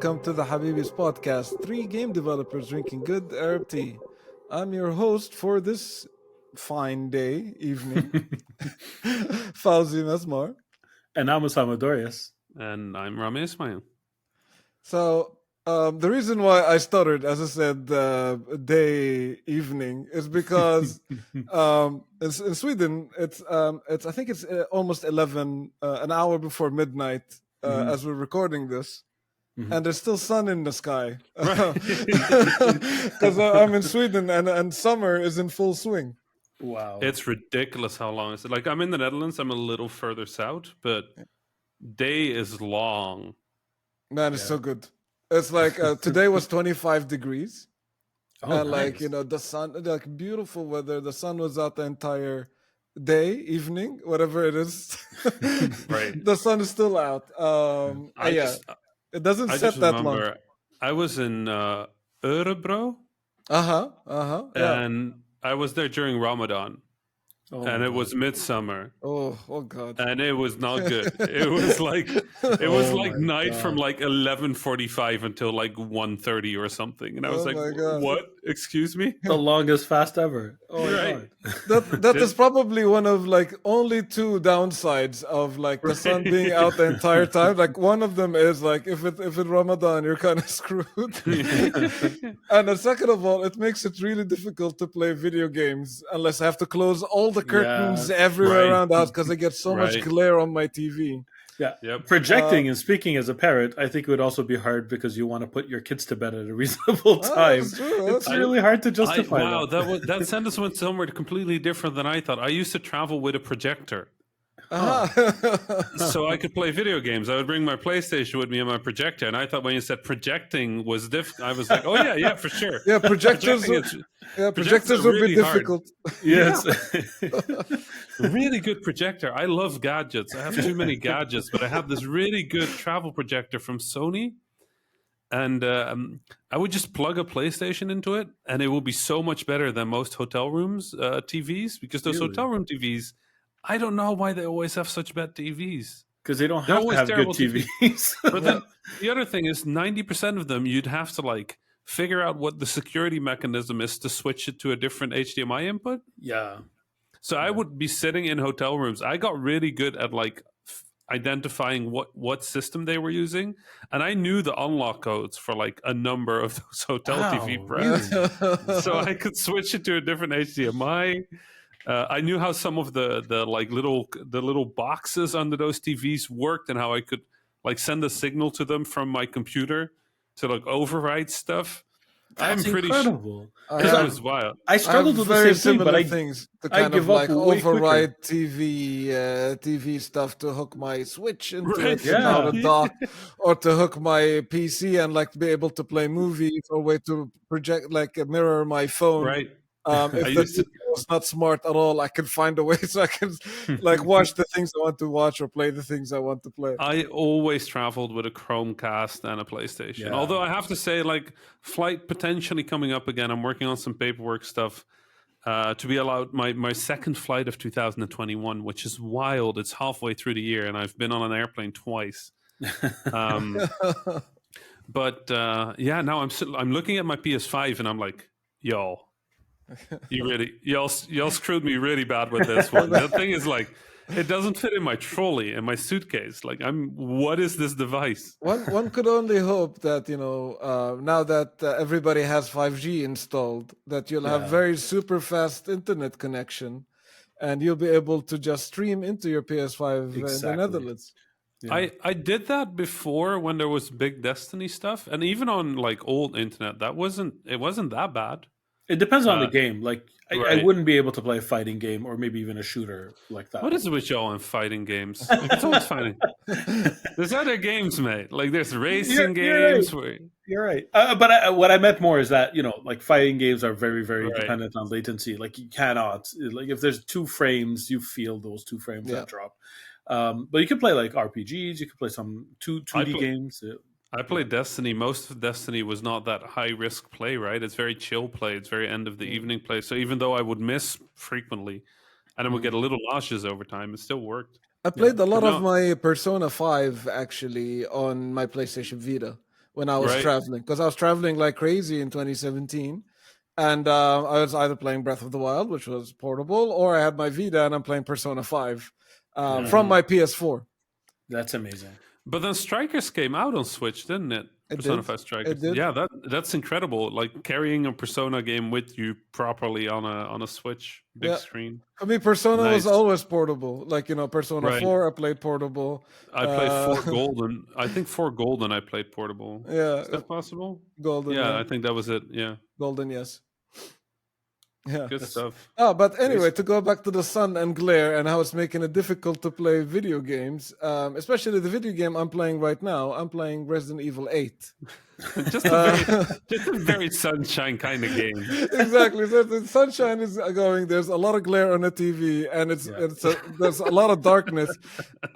welcome to the Habibis podcast. Three game developers drinking good Arab tea. I'm your host for this fine day, evening, Fauzi Masmar. And I'm Osama Dorias. And I'm Rami Ismail. So, the reason why I stuttered, as I said, day, evening, is because in Sweden, it's I think it's almost 11, an hour before midnight, as we're recording this. And there's still sun in the sky because I'm in Sweden and summer is in full swing. Wow. It's ridiculous how long it's like. I'm in the Netherlands. I'm a little further south, but day is long. Man, it's so good. It's like today was 25 degrees. And like, you know, the sun, like beautiful weather. The sun was out the entire day, evening, whatever it is. Right. The sun is still out. It doesn't set that long. I was in Örebro. Yeah. And I was there during Ramadan. And it was midsummer. Oh God! And it was not good. It was like night from like 11:45 until like 1:30 or something. And I was like, "What? Excuse me?" The longest fast ever. Oh right. That is probably one of like only two downsides of like the sun being out the entire time. Like one of them is like if it's Ramadan, you're kind of screwed. And the second of all, it makes it really difficult to play video games unless I have to close all the curtains everywhere around the house because I get so much glare on my TV. Yeah. Yep. Projecting and speaking as a parent, I think it would also be hard because you want to put your kids to bed at a reasonable time. It's really hard to justify. Wow, that sentence went somewhere completely different than I thought. I used to travel with a projector. So I could play video games. I would bring my PlayStation with me and my projector. And I thought when you said projecting was different, I was like, oh yeah, for sure. Yeah, projectors would be difficult. Yes. Really good projector. I love gadgets. I have too many gadgets, but I have this really good travel projector from Sony. And I would just plug a PlayStation into it, and it will be so much better than most hotel rooms TVs, because those hotel room TVs, I don't know why they always have such bad TVs. Because they don't have to have good TVs. But then the other thing is 90% of them, you'd have to like figure out what the security mechanism is to switch it to a different HDMI input. Yeah. So I would be sitting in hotel rooms. I got really good at like identifying what system they were using. And I knew the unlock codes for like a number of those hotel TV brands. Really? So I could switch it to a different HDMI. I knew how some of the little boxes under those TVs worked and how I could like send a signal to them from my computer to like override stuff. That's incredible. That was wild. I struggled with the same thing, but things to kind of like override TV stuff to hook my Switch into it without a dock, or to hook my PC and like be able to play movies, or way to project like mirror my phone. Right. If the was not smart at all, I can find a way so I can like watch the things I want to watch or play the things I want to play. I always traveled with a Chromecast and a PlayStation. Yeah. Although I have to say, like, flight potentially coming up again. I'm working on some paperwork stuff to be allowed my second flight of 2021, which is wild. It's halfway through the year, and I've been on an airplane twice. But now I'm looking at my PS5 and I'm like, yo. Y'all screwed me really bad with this one. The thing is, like, it doesn't fit in my trolley and my suitcase. Like, what is this device? One could only hope that, you know, now that everybody has 5G installed, that you'll have very super fast internet connection, and you'll be able to just stream into your PS5 in the Netherlands. Yeah. I did that before when there was big Destiny stuff, and even on like old internet, it wasn't that bad. It depends on the game. Like, I wouldn't be able to play a fighting game or maybe even a shooter like that. What is it with y'all in fighting games? It's always fighting. There's other games, mate. Like, there's racing games. You're right. But what I meant more is that, you know, like, fighting games are very, very dependent on latency. Like, you cannot, like, if there's 2 frames, you feel those 2 frames that drop. But you can play, like, RPGs. You can play some 2D games. I played Destiny. Most of Destiny was not that high-risk play, right? It's very chill play. It's very end-of-the-evening play. So even though I would miss frequently and I would get a little nauseous over time, it still worked. I played a lot of my Persona 5, actually, on my PlayStation Vita. when I was Right. traveling, because I was traveling like crazy in 2017. And I was either playing Breath of the Wild, which was portable, or I had my Vita and I'm playing Persona 5 from my PS4. That's amazing. But then Strikers came out on Switch, didn't it? It Persona did. 5 Strikers. It did. Yeah, that's incredible. Like carrying a Persona game with you properly on a Switch big screen. I mean, Persona was Nice. always portable. Like, Persona Right. 4, I played portable. I played 4 Golden. I think 4 Golden I played portable. Yeah. Is that possible? Golden. Yeah, I think that was it. Yeah. Golden, yes. Yeah. Good stuff. Oh, but anyway, to go back to the sun and glare and how it's making it difficult to play video games, especially the video game I'm playing right now. I'm playing Resident Evil 8. just a very sunshine kind of game. Exactly. So the sunshine is going. There's a lot of glare on the TV, and there's a lot of darkness,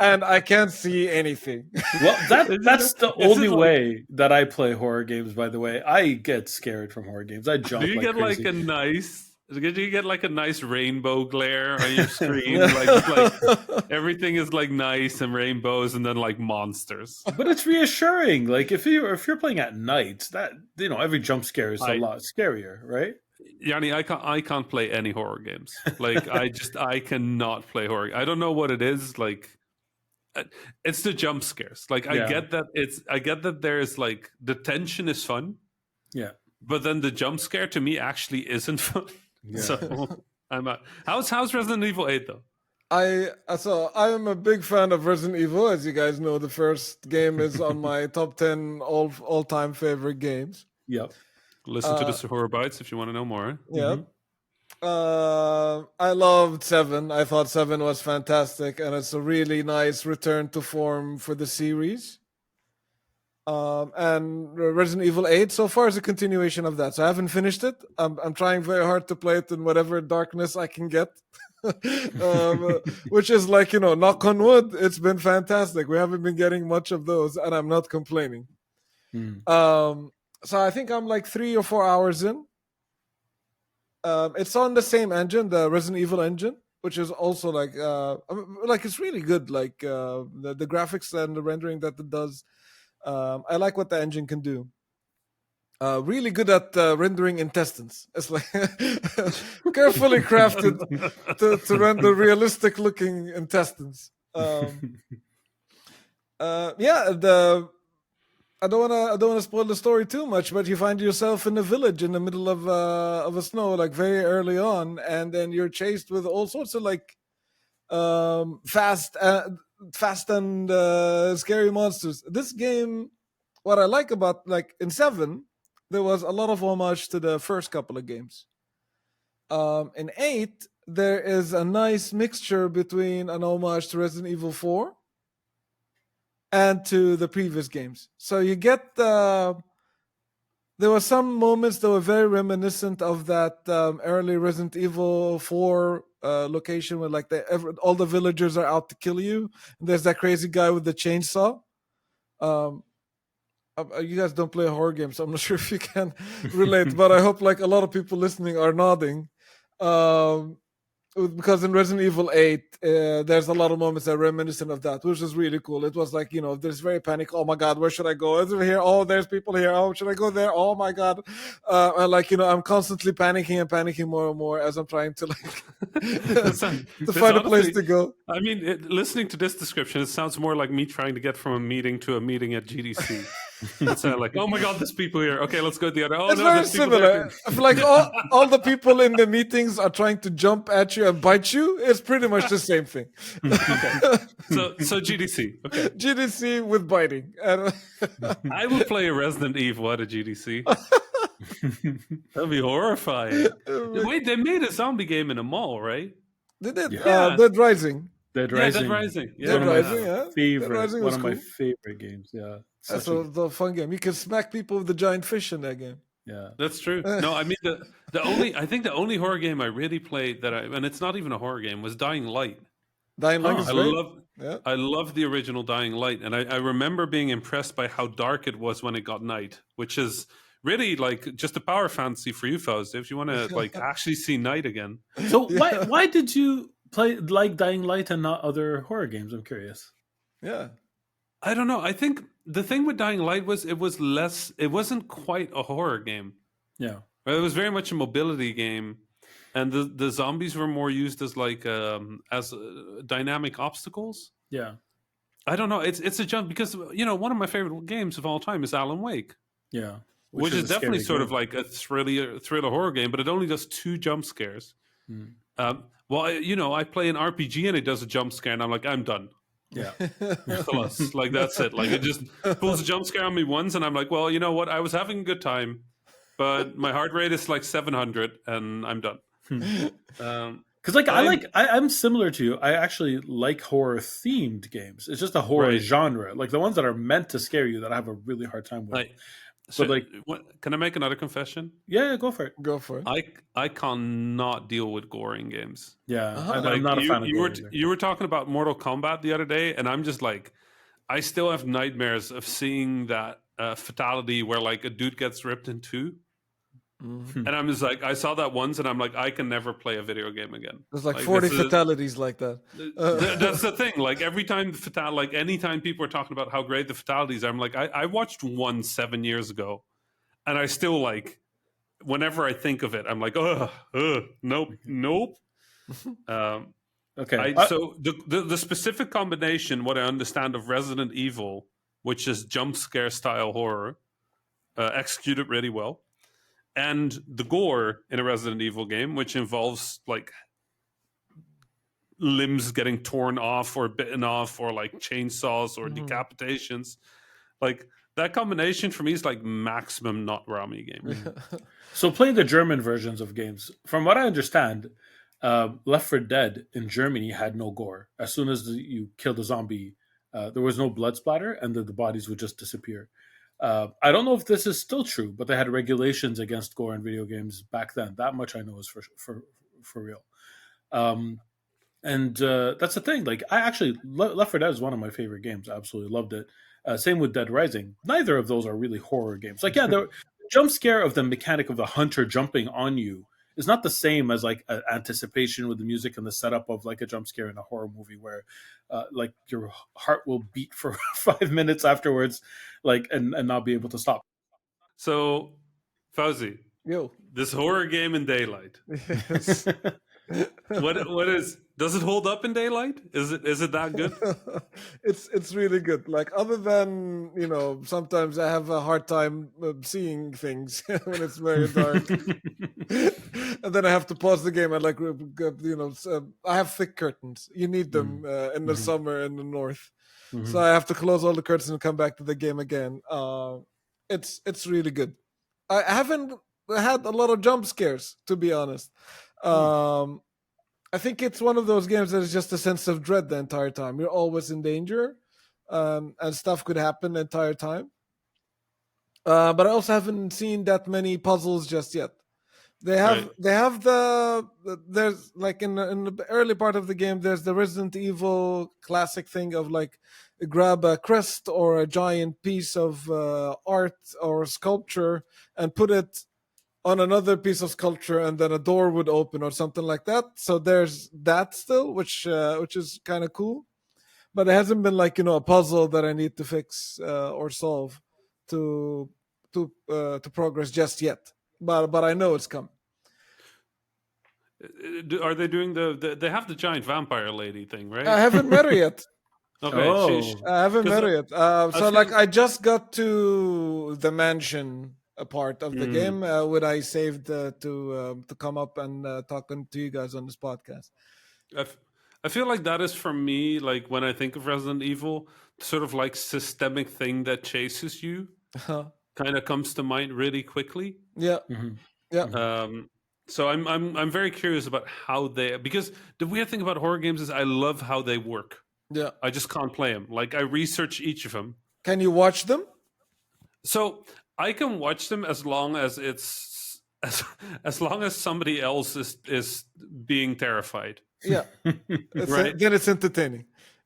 and I can't see anything. Well, that's the only way that I play horror games. By the way, I get scared from horror games. I jump. Do you get crazy. like a nice? Did you get like a nice rainbow glare on your screen? like everything is like nice and rainbows, and then like monsters. But it's reassuring. Like if you're playing at night, that every jump scare is a lot scarier, right? Yanni, I can't play any horror games. Like I cannot play horror. I don't know what it is. Like it's the jump scares. Like I get that there's like the tension is fun. Yeah. But then the jump scare to me actually isn't fun. Yeah. So I'm out. How's Resident Evil 8 though? I am a big fan of Resident Evil. As you guys know, the first game is on my top 10 all time favorite games. Yep. Listen to the Horror Bites if you want to know more. Yeah. I loved 7. I thought 7 was fantastic, and it's a really nice return to form for the series. And Resident Evil 8 so far is a continuation of that. So I haven't finished it. I'm trying very hard to play it in whatever darkness I can get. Which is like, knock on wood, it's been fantastic. We haven't been getting much of those, and I'm not complaining. So I think I'm like 3 or 4 hours in. It's on the same engine, the Resident Evil engine, which is also like it's really good. Like the graphics and the rendering that it does. I like what the engine can do. Really good at rendering intestines. It's like carefully crafted to render realistic looking intestines. I don't wanna spoil the story too much, but you find yourself in a village in the middle of a snow, like very early on, and then you're chased with all sorts of like fast and scary monsters. This game, what I like about, like in 7, there was a lot of homage to the first couple of games. In 8, there is a nice mixture between an homage to Resident Evil 4 and to the previous games. So you get there were some moments that were very reminiscent of that early Resident Evil 4 location where like all the villagers are out to kill you. And there's that crazy guy with the chainsaw. You guys don't play horror games, so I'm not sure if you can relate, but I hope like a lot of people listening are nodding. Because in Resident Evil 8, there's a lot of moments that are reminiscent of that, which is really cool. It was like, there's very panic. Oh my God, where should I go? Is it here? Oh, there's people here. Oh, should I go there? Oh my God. And like, I'm constantly panicking more and more as I'm trying to like to find a place to go. I mean, listening to this description, it sounds more like me trying to get from a meeting to a meeting at GDC. It's like, oh my God, there's people here. Okay, let's go to the other. Oh, it's very similar. I feel like all the people in the meetings are trying to jump at you and bite you. It's pretty much the same thing. Okay. So GDC. Okay. GDC with biting. I will play a Resident Evil at a GDC. That'd be horrifying. Wait, they made a zombie game in a mall, right? They did. Yeah. Dead Rising. Dead Rising. Dead Rising. Yeah. Dead Rising, yeah. One of my favorite games, yeah. That's the fun game. You can smack people with the giant fish in that game. Yeah, that's true. No, I mean the only horror game I really played and it's not even a horror game, was Dying Light. Dying Light is great. I love the original Dying Light, and I remember being impressed by how dark it was when it got night, which is really like just a power fantasy for you fellas if you want to like actually see night again. So why did you play like Dying Light and not other horror games? I'm curious. Yeah. I don't know. I think the thing with Dying Light was it wasn't quite a horror game. Yeah. It was very much a mobility game, and the zombies were more used as like dynamic obstacles. Yeah. I don't know. It's a jump because one of my favorite games of all time is Alan Wake. Yeah. Which is a definitely scary sort game. of like a thriller horror game, but it only does 2 jump scares. Well, I play an RPG and it does a jump scare, and I'm like, I'm done. Yeah. Like that's it. Like it just pulls a jump scare on me once, and I'm like, well, you know what? I was having a good time, but my heart rate is like 700, and I'm done. Because I'm similar to you. I actually like horror themed games. It's just a horror genre, like the ones that are meant to scare you that I have a really hard time with. So, can I make another confession? Yeah, go for it. Go for it. I cannot deal with gore in games. Yeah, I'm not a fan of gore either. You were talking about Mortal Kombat the other day, and I'm just like, I still have nightmares of seeing that fatality where like a dude gets ripped in 2. And I'm just like, I saw that once, and I'm like, I can never play a video game again. There's like 40 fatalities like that. That's the thing. Like every time anytime people are talking about how great the fatalities are, I'm like, I watched one 7 years ago, and I still like, whenever I think of it, I'm like, nope. Okay. So the specific combination, what I understand of Resident Evil, which is jump scare style horror, executed really well. And the gore in a Resident Evil game, which involves like limbs getting torn off or bitten off, or like chainsaws or decapitations, like that combination for me is like maximum not Rami game. So playing the German versions of games, from what I understand, Left 4 Dead in Germany had no gore. As soon as you killed a zombie, there was no blood splatter, and the bodies would just disappear. I don't know if this is still true, but they had regulations against gore in video games back then. That much I know is for real. And that's the thing. Like, I actually Left 4 Dead is one of my favorite games. I absolutely loved it. Same with Dead Rising. Neither of those are really horror games. Like, yeah, the jump scare of the mechanic of the hunter jumping on you is not the same as like anticipation with the music and the setup of like a jump scare in a horror movie where like your heart will beat for 5 minutes afterwards, like and not be able to stop. So, Fauzi, Yo, this horror game in daylight. yes. What is? Does it hold up in daylight? Is it that good? It's really good. Like, other than sometimes I have a hard time seeing things when it's very dark, and then I have to pause the game and like I have thick curtains. You need them in the summer in the north, so I have to close all the curtains and come back to the game again. It's really good. I haven't had a lot of jump scares, to be honest. I think it's one of those games that is just a sense of dread the entire time. You're always in danger, and stuff could happen the entire time. But I also haven't seen that many puzzles just yet. They have there's like in the early part of the game, there's the Resident Evil classic thing of like grab a crest or a giant piece of art or sculpture and put it on another piece of sculpture, and then a door would open or something like that. So there's that still, which is kind of cool, but it hasn't been like a puzzle that I need to fix or solve to progress just yet. But I know it's coming. Are they doing they have the giant vampire lady thing, right? I haven't met her yet. Okay, I haven't met her yet. I just got to the mansion a part of the game when I saved to come up and talking to you guys on this podcast. I feel like that is for me, like when I think of Resident Evil, sort of like systemic thing that chases you kind of comes to mind really quickly. Yeah. Yeah. So I'm very curious about how because the weird thing about horror games is I love how they work. Yeah. I just can't play them. Like, I research each of them. Can you watch them? So I can watch them as long as it's as long as somebody else is being terrified. Yeah. Right. Then it's entertaining.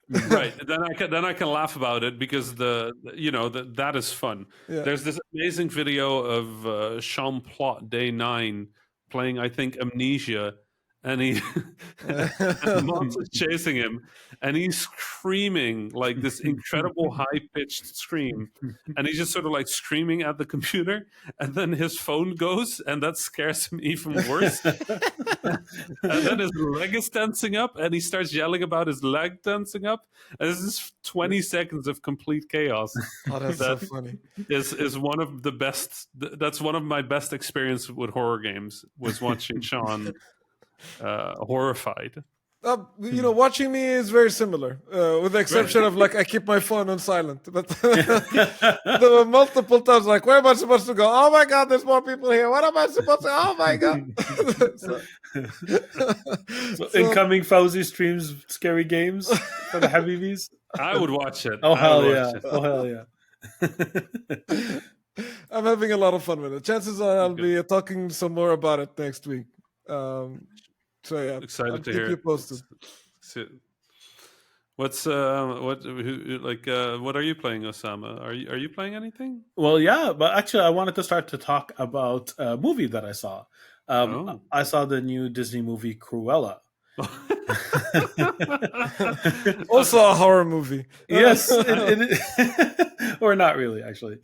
Right. Then I can laugh about it because that is fun. Yeah. There's this amazing video of Sean Plot Day 9 playing, I think, Amnesia, and he and the monster's chasing him, and he's screaming like this incredible high pitched scream, and he's just sort of like screaming at the computer, and then his phone goes, and that scares him even worse. And then his leg is tensing up, and he starts yelling about his leg tensing up. And this is 20 seconds of complete chaos. Oh, that's so funny. Is one of the best. That's one of my best experience with horror games, was watching Sean horrified. Watching me is very similar, with the exception of like I keep my phone on silent. But there were multiple times like, where am I supposed to go? Oh my god, there's more people here. What am I supposed to? Oh my god! So incoming Fauzi streams scary games for the Habibis. I would watch it. Oh hell yeah! Oh hell yeah! I'm having a lot of fun with it. Chances are I'll be talking some more about it next week. So yeah, excited I'll to keep hear you it. posted. What are you playing, Osama? Are you playing anything? Well, yeah, but actually, I wanted to start to talk about a movie that I saw. I saw the new Disney movie Cruella. Also a horror movie. Yes, or not really, actually.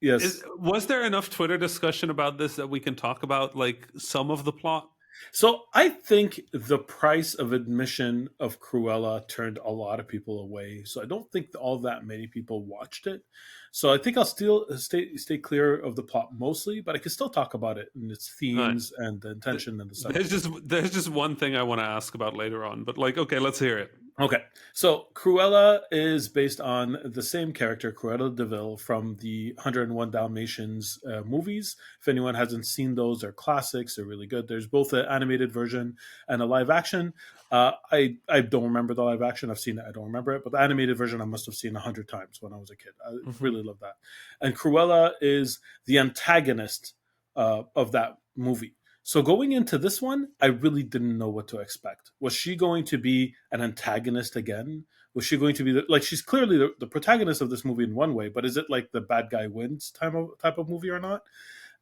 Yes. Was there enough Twitter discussion about this that we can talk about like some of the plot? So I think the price of admission of Cruella turned a lot of people away. So I don't think all that many people watched it. So I think I'll still stay clear of the plot mostly, but I can still talk about it and its themes and the intention and the stuff. There's just one thing I want to ask about later on, but like, okay, let's hear it. Okay, so Cruella is based on the same character, Cruella de Vil, from the 101 Dalmatians movies. If anyone hasn't seen those, they're classics. They're really good. There's both an animated version and a live action. I don't remember the live action. I've seen it. I don't remember it. But the animated version I must have seen 100 times when I was a kid. I really love that. And Cruella is the antagonist of that movie. So going into this one, I really didn't know what to expect. Was she going to be an antagonist again? Was she going to be she's clearly the protagonist of this movie in one way, but is it like the bad guy wins type of movie or not?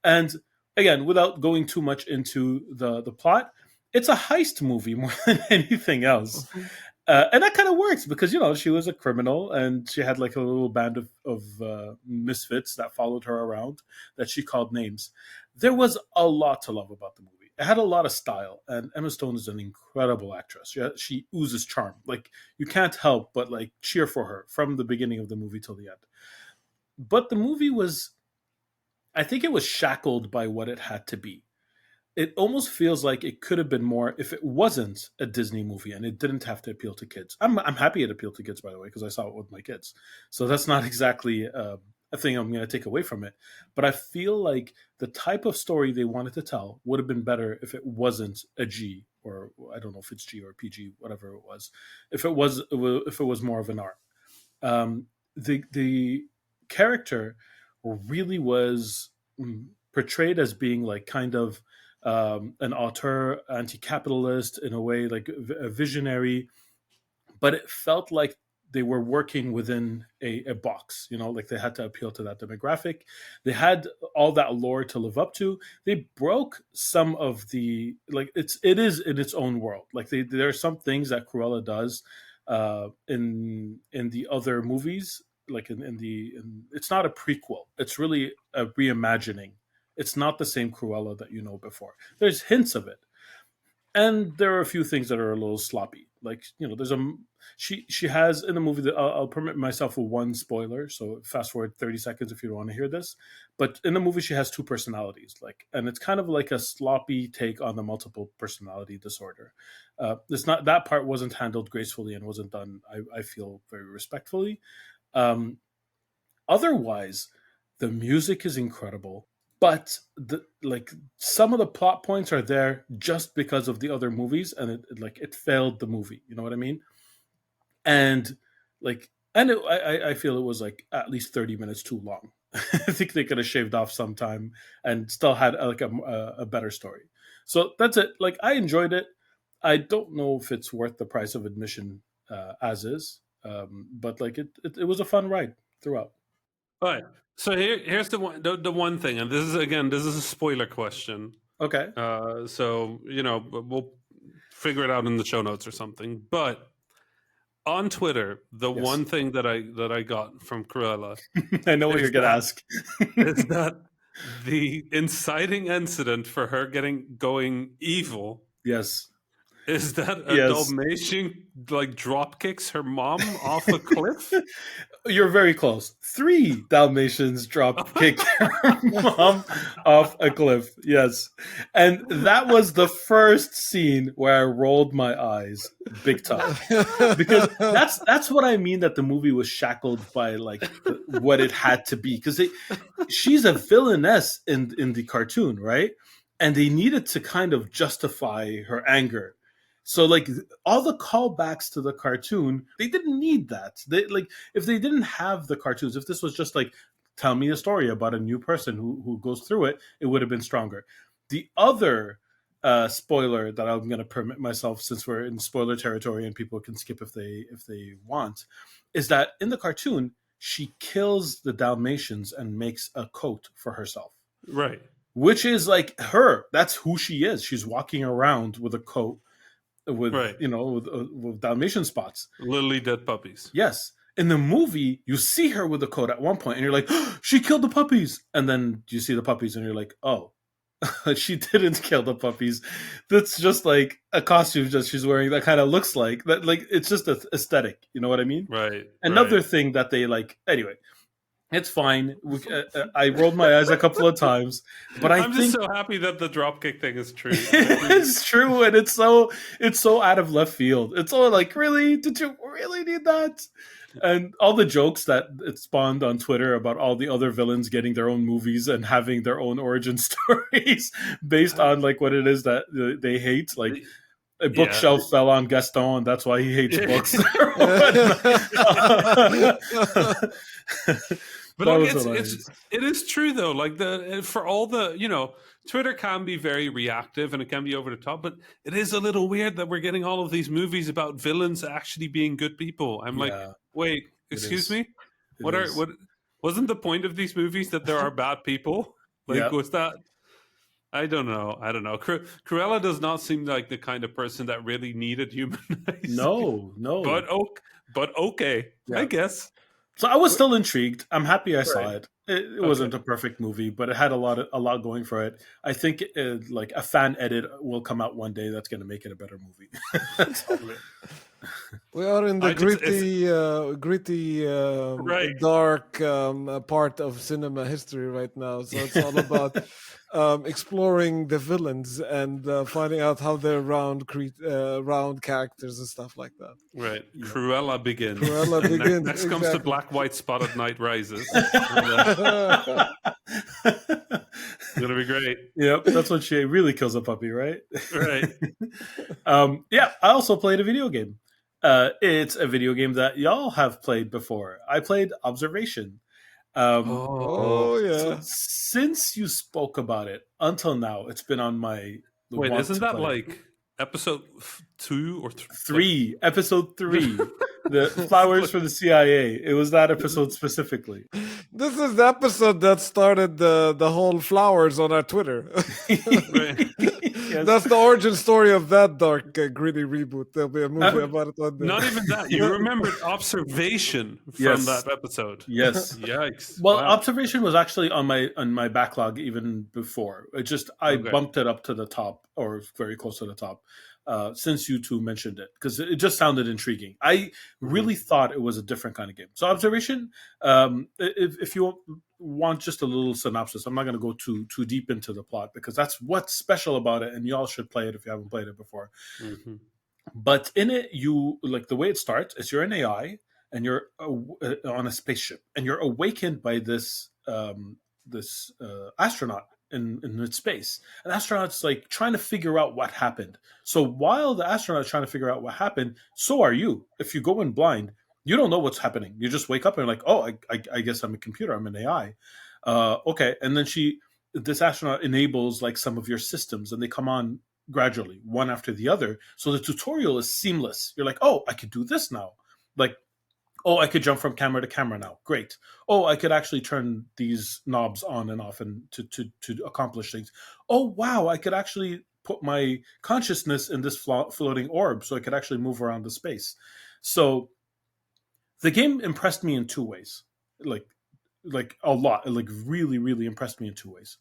And again, without going too much into the plot, it's a heist movie more than anything else. And that kind of works because, she was a criminal and she had like a little band of misfits that followed her around that she called names. There was a lot to love about the movie. It had a lot of style, and Emma Stone is an incredible actress. She oozes charm. Like, you can't help but like cheer for her from the beginning of the movie till the end. But the movie I think it was shackled by what it had to be. It almost feels like it could have been more if it wasn't a Disney movie and it didn't have to appeal to kids. I'm happy it appealed to kids, by the way, because I saw it with my kids. So that's not exactly a thing I'm going to take away from it. But I feel like the type of story they wanted to tell would have been better if it wasn't a G, or I don't know if it's G or PG, whatever it was. If it was more of an R. The character really was portrayed as being like kind of an auteur, anti-capitalist in a way, like a visionary, but it felt like they were working within a box, like they had to appeal to that demographic. They had all that lore to live up to. They broke some of the, like, it is in its own world. Like there are some things that Cruella does in the other movies, like it's not a prequel. It's really a reimagining. It's not the same Cruella that you know before. There's hints of it. And there are a few things that are a little sloppy. Like, there's she has in the movie that I'll permit myself with one spoiler. So fast forward 30 seconds if you don't want to hear this. But in the movie, she has two personalities, and it's kind of like a sloppy take on the multiple personality disorder. It's not, that part wasn't handled gracefully and wasn't done, I feel, very respectfully. Otherwise, the music is incredible. But some of the plot points are there just because of the other movies, and it failed the movie. You know what I mean? And I feel it was like at least 30 minutes too long. I think they could have shaved off some time and still had a better story. So that's it. Like, I enjoyed it. I don't know if it's worth the price of admission as is, but it was a fun ride throughout. All right. So here's the one thing, and this is a spoiler question. Okay. So we'll figure it out in the show notes or something. But on Twitter, the Yes. one thing that I got from Cruella I know what you're going to ask. is that the inciting incident for her going evil Yes. is that a Yes. Dalmatian like drop kicks her mom off a cliff. You're very close. 3 Dalmatians drop kick her mom off a cliff. Yes. And that was the first scene where I rolled my eyes big time. Because that's what I mean, that the movie was shackled by like what it had to be. Because she's a villainess in the cartoon, right? And they needed to kind of justify her anger. So like all the callbacks to the cartoon, they didn't need that. They like, if they didn't have the cartoons, if this was just like, tell me a story about a new person who goes through it, it would have been stronger. The other spoiler that I'm going to permit myself, since we're in spoiler territory and people can skip if they want, is that in the cartoon she kills the Dalmatians and makes a coat for herself. Right. Which is like her. That's who she is. She's walking around with a coat with right. with Dalmatian spots, literally dead puppies. Yes. In the movie, you see her with the coat at one point, and you're like, oh, she killed the puppies. And then you see the puppies, and you're like, oh, she didn't kill the puppies. That's just like a costume that she's wearing that kind of looks like that. Like, it's just aesthetic. You know what I mean? Right. Another thing that they like. Anyway, it's fine. I rolled my eyes a couple of times, but I'm just so happy that the dropkick thing is true. It's true, and it's so out of left field. It's all like, really? Did you really need that? And all the jokes that it spawned on Twitter about all the other villains getting their own movies and having their own origin stories based on like what it is that they hate, like. A bookshelf fell on Gaston, and that's why he hates books. But like, it is true though. Like for all the Twitter can be very reactive and it can be over the top, but it is a little weird that we're getting all of these movies about villains actually being good people. I'm like, wait, excuse me, what wasn't the point of these movies that there are bad people? Like, was that? I don't know. Cruella does not seem like the kind of person that really needed humanizing. No. But okay, I guess. So I was still intrigued. I'm happy I saw it. It wasn't a perfect movie, but it had a lot going for it. I think like a fan edit will come out one day that's going to make it a better movie. We are in the gritty, dark part of cinema history right now. So it's all about exploring the villains and finding out how they're round characters and stuff like that. Right. Yeah. Cruella begins. Next comes the Black, White, Spotted Knight Rises. It's going to be great. Yep, that's when she really kills a puppy, right? Right. I also played a video game. It's a video game that y'all have played before. I played Observation. So since you spoke about it until now, it's been on my wait. Isn't that like episode 2 or 3? Episode 3, the Flowers for the CIA. It was that episode specifically. This is the episode that started the whole flowers on our Twitter. Yes. That's the origin story of that dark, gritty reboot. There'll be a movie about it one day. Not even that. You remembered Observation from that episode. Yes. Yikes. Well, Observation was actually on my backlog even before. I bumped it up to the top, or very close to the top, since you two mentioned it, because it just sounded intriguing. I really thought it was a different kind of game. So Observation, if you want just a little synopsis, I'm not going to go too deep into the plot because that's what's special about it, and y'all should play it if you haven't played it before. But in it, you like the way it starts is you're an AI and you're on a spaceship, and you're awakened by this astronaut in space. An astronaut's like trying to figure out what happened. So while the astronaut's trying to figure out what happened, so are you. If you go in blind, you don't know what's happening. You just wake up and you're like, oh, I guess I'm a computer. I'm an AI. Okay. And then this astronaut enables like some of your systems, and they come on gradually, one after the other. So the tutorial is seamless. You're like, oh, I could do this now. Like, Oh, I could jump from camera to camera now. Great. Oh, I could actually turn these knobs on and off and to accomplish things. Oh, wow, I could actually put my consciousness in this floating orb so I could actually move around the space. So the game impressed me in two ways. Like a lot. It like really, really impressed me in two ways.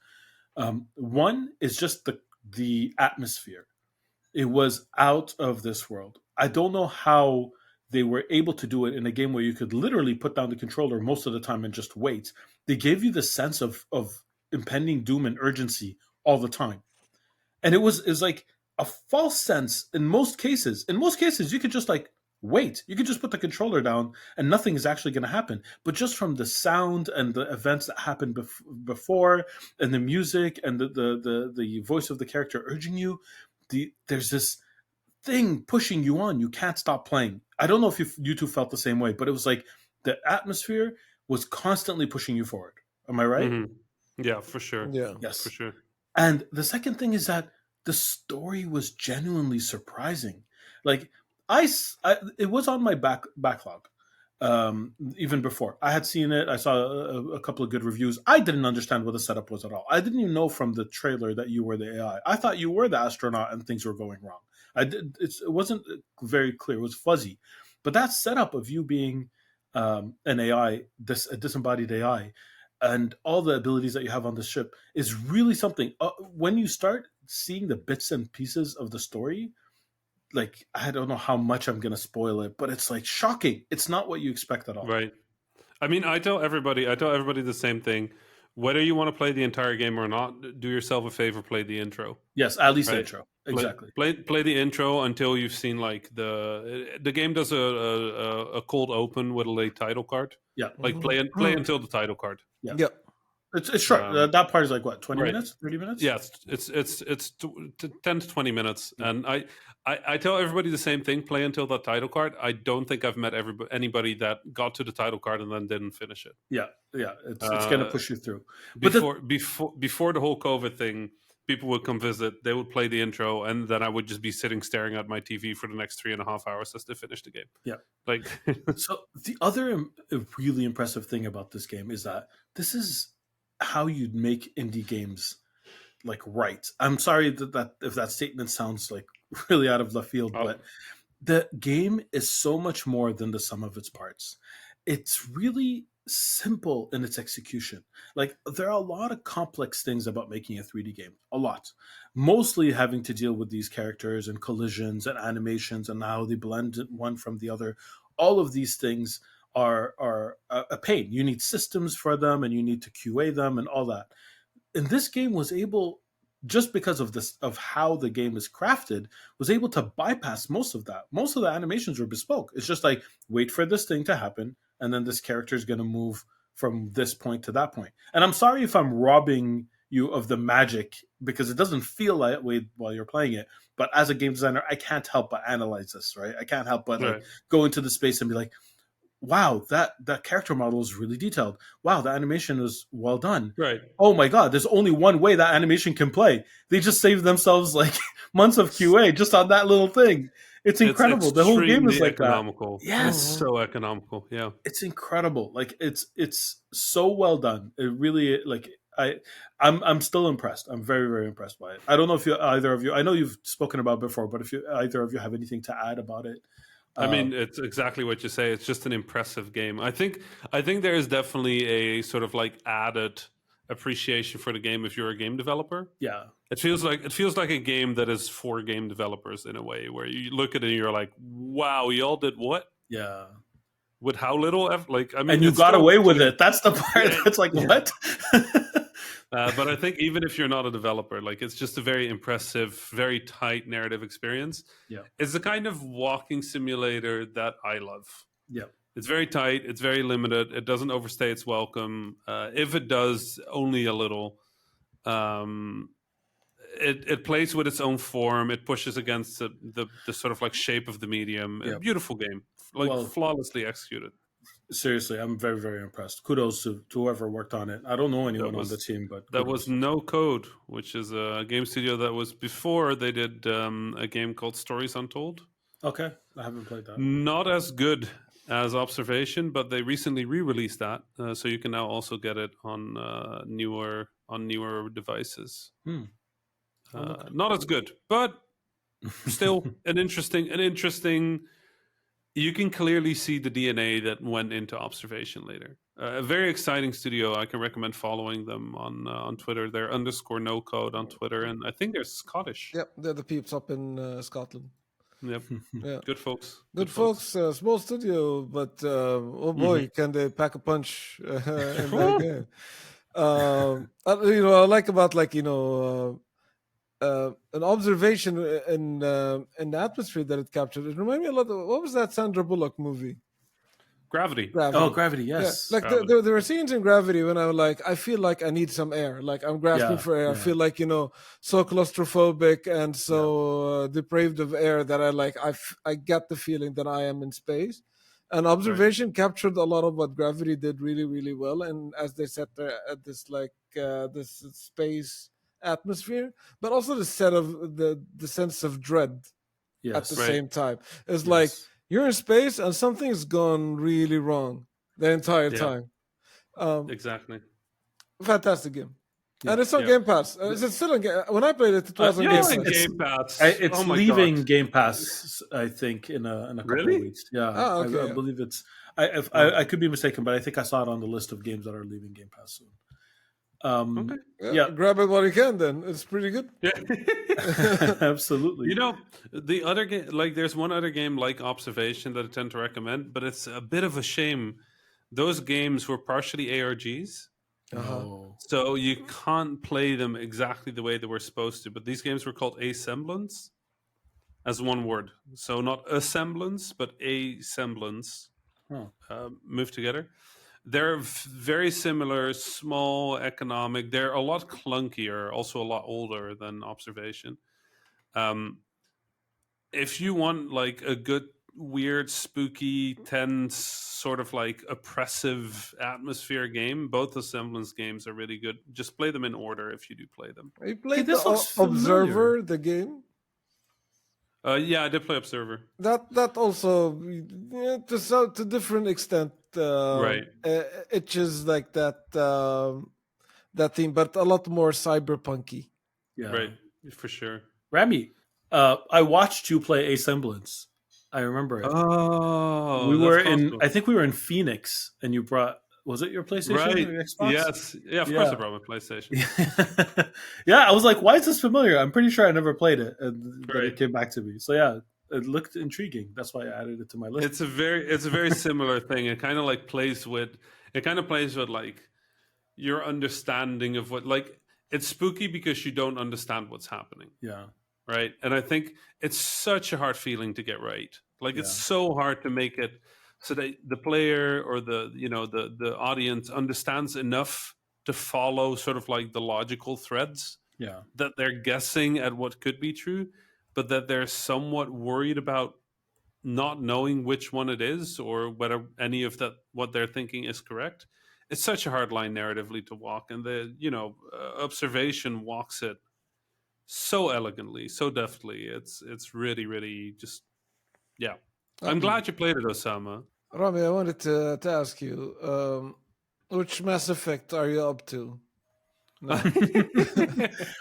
One is just the atmosphere. It was out of this world. I don't know how they were able to do it in a game where you could literally put down the controller most of the time and just wait. They gave you the sense of impending doom and urgency all the time. And it was like a false sense in most cases. In most cases, you could just like wait. You could just put the controller down and nothing is actually going to happen. But just from the sound and the events that happened before, and the music and the voice of the character urging you, there's this thing pushing you on. You can't stop playing. I don't know if you two felt the same way, but it was like the atmosphere was constantly pushing you forward. Am I right? Mm-hmm. Yeah, for sure. Yeah. Yes. For sure. And the second thing is that the story was genuinely surprising. Like it was on my backlog. Even before I had seen it, I saw a couple of good reviews. I didn't understand what the setup was at all. I didn't even know from the trailer that you were the AI. I thought you were the astronaut and things were going wrong. It wasn't very clear. It was fuzzy. But that setup of you being an AI, a disembodied AI, and all the abilities that you have on the ship is really something. When you start seeing the bits and pieces of the story, like I don't know how much I'm gonna spoil it, but it's like shocking. It's not what you expect at all. Right. I mean, I tell everybody the same thing. Whether you want to play the entire game or not, do yourself a favor, play the intro. Yes, at least the Right. intro. Exactly. Play the intro until you've seen like the game does a cold open with a late title card. Yeah. Like play until the title card. Yeah. Yep. It's short. That part is like what, 20 right. minutes, 30 minutes? Yeah, it's 10 to 20 minutes, and I tell everybody the same thing: play until that title card. I don't think I've met anybody that got to the title card and then didn't finish it. Yeah, it's going to push you through. But before the whole COVID thing, people would come visit. They would play the intro, and then I would just be sitting staring at my TV for the next 3.5 hours as they finish the game. Yeah, like so the other really impressive thing about this game is that this is how you'd make indie games like right. I'm sorry that if that statement sounds like really out of left field, but the game is so much more than the sum of its parts. It's really simple in its execution. Like there are a lot of complex things about making a 3D game, a lot. Mostly having to deal with these characters and collisions and animations and how they blend one from the other. All of these things are a pain. You need systems for them and you need to QA them and all that. And this game was able, just because of this, of how the game is crafted, was able to bypass most of that. Most of the animations were bespoke. It's just like, wait for this thing to happen, and then this character is going to move from this point to that point. And I'm sorry if I'm robbing you of the magic, because it doesn't feel that way while you're playing it. But as a game designer, I can't help but analyze this, right? I can't help but like go into the space and be like, wow, that character model is really detailed. Wow, the animation is well done. Right. Oh my god, there's only one way that animation can play. They just saved themselves like months of QA just on that little thing. It's incredible. The whole game is like economical. That. Yes, it's so economical. Yeah, it's incredible. Like it's so well done. It really like I'm still impressed. I'm very, very impressed by it. I don't know if either of you. I know you've spoken about it before, but if either of you have anything to add about it. I mean, it's exactly what you say. It's just an impressive game. I think there is definitely a sort of like added appreciation for the game if you're a game developer. Yeah, it feels like a game that is for game developers in a way, where you look at it and you're like, wow, y'all did what? Yeah. With how little effort? Like, I mean, and you got away with it. That's the part that's like, what? But I think even if you're not a developer, like it's just a very impressive, very tight narrative experience. Yeah, it's the kind of walking simulator that I love. Yeah, it's very tight. It's very limited. It doesn't overstay its welcome. If it does, only a little. It plays with its own form. It pushes against the sort of like shape of the medium. Yeah. A beautiful game, like flawlessly executed. Seriously, I'm very, very impressed. Kudos to whoever worked on it. I don't know anyone on the team, but that was No Code, which is a game studio that was before they did a game called Stories Untold. Okay, I haven't played that. Not as good as Observation, but they recently re-released that, so you can now also get it on newer devices. Not as good, but still an interesting. You can clearly see the DNA that went into Observation later. A very exciting studio. I can recommend following them on Twitter. They're _NoCode on Twitter, and I think they're Scottish. Yep, they're the peeps up in Scotland. Yep, Yeah, good folks. good folks. Small studio, but oh boy, can they pack a punch in that game? I like about an observation in the atmosphere that it captured. It reminded me a lot of what was that Sandra Bullock movie? Gravity. Oh, Gravity, yes. Yeah. Like Gravity. there were scenes in Gravity when I was like, I feel like I need some air. Like I'm grasping for air. I feel like, so claustrophobic and so depraved of air that I get the feeling that I am in space. And Observation captured a lot of what Gravity did really, really well. And as they sat there at this this space atmosphere, but also the set of the sense of dread at the same time. It's like you're in space and something's gone really wrong the entire time. Exactly. Fantastic game. And it's on Game Pass. Is it still on Game Pass? When I played it was on Game Pass. It's leaving Game Pass, I think, in a couple of weeks. Yeah, okay. I believe it's... I could be mistaken, but I think I saw it on the list of games that are leaving Game Pass soon. Grab it while you can. Then it's pretty good. Absolutely. The other game, there's one other game like Observation that I tend to recommend, but it's a bit of a shame. Those games were partially ARGs, so you can't play them exactly the way they were supposed to. But these games were called Asemblance, as one word. So not a semblance, but a semblance. Moved together. They're very similar, small, economic. They're a lot clunkier, also a lot older than Observation. If you want a good, weird, spooky, tense, sort of oppressive atmosphere game, both the Semblance games are really good. Just play them in order if you do play them. You played the Observer, the game? Yeah, I did play Observer. That also, to a different extent, itches like that theme, but a lot more cyberpunky. Yeah, right, for sure. Rami, I watched you play Asemblance. I remember it. Oh, we were in. I think we were in Phoenix, and you brought. Was it your PlayStation or your Xbox? Yes. Yeah, of course I brought my PlayStation. I was like, why is this familiar? I'm pretty sure I never played it, and it came back to me. So yeah, it looked intriguing. That's why I added it to my list. It's a very similar thing. It kind of plays with your understanding of what it's spooky because you don't understand what's happening. Yeah. Right. And I think it's such a hard feeling to get right. It's so hard to make it so that the player or the audience understands enough to follow sort of the logical threads. Yeah. That they're guessing at what could be true, but that they're somewhat worried about not knowing which one it is or whether any of that what they're thinking is correct. It's such a hard line narratively to walk, and the Observation walks it so elegantly, so deftly. It's really, really just I'm glad you played it, Osama. Rami, I wanted to ask you, which Mass Effect are you up to? No.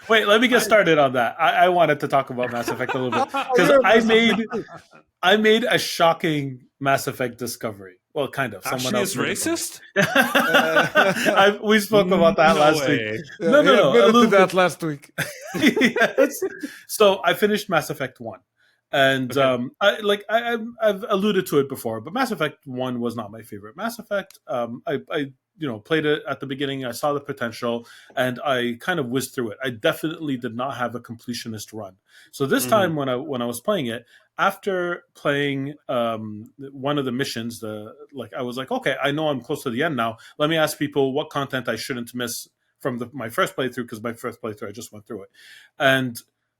Wait, let me get started on that. I wanted to talk about Mass Effect a little bit because I made a shocking Mass Effect discovery. Well, kind of. Someone else is racist. We spoke about that last week. No. I did that last week. Yes. So I finished Mass Effect 1. And I've alluded to it before, but Mass Effect 1 was not my favorite Mass Effect. I played it at the beginning. I saw the potential, and I kind of whizzed through it. I definitely did not have a completionist run. So this time, when I was playing it, after playing one of the missions, I was like, okay, I know I'm close to the end now. Let me ask people what content I shouldn't miss from my first playthrough, because my first playthrough I just went through it, and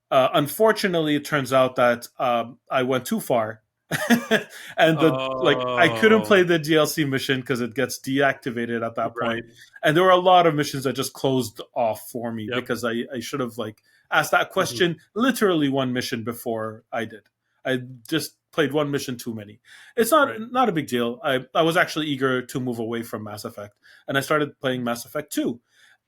unfortunately, it turns out that I went too far, and I couldn't play the DLC mission because it gets deactivated at that point. And there were a lot of missions that just closed off for me because I should have asked that question literally one mission before I did. I just played one mission too many. It's not a big deal. I was actually eager to move away from Mass Effect, and I started playing Mass Effect 2.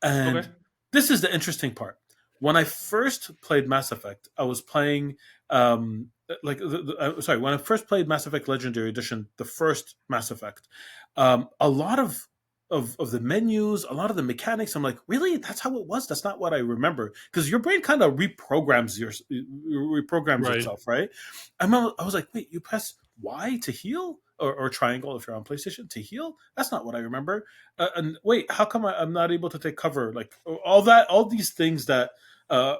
And this is the interesting part. When I first played Mass Effect, I was playing when I first played Mass Effect Legendary Edition, the first Mass Effect, a lot of the menus, a lot of the mechanics, I'm like, really? That's how it was? That's not what I remember. Because your brain kind of reprograms itself, right? I was like, wait, you press Y to heal? Or triangle if you're on PlayStation to heal? That's not what I remember. And wait, how come I'm not able to take cover? Like all these things that I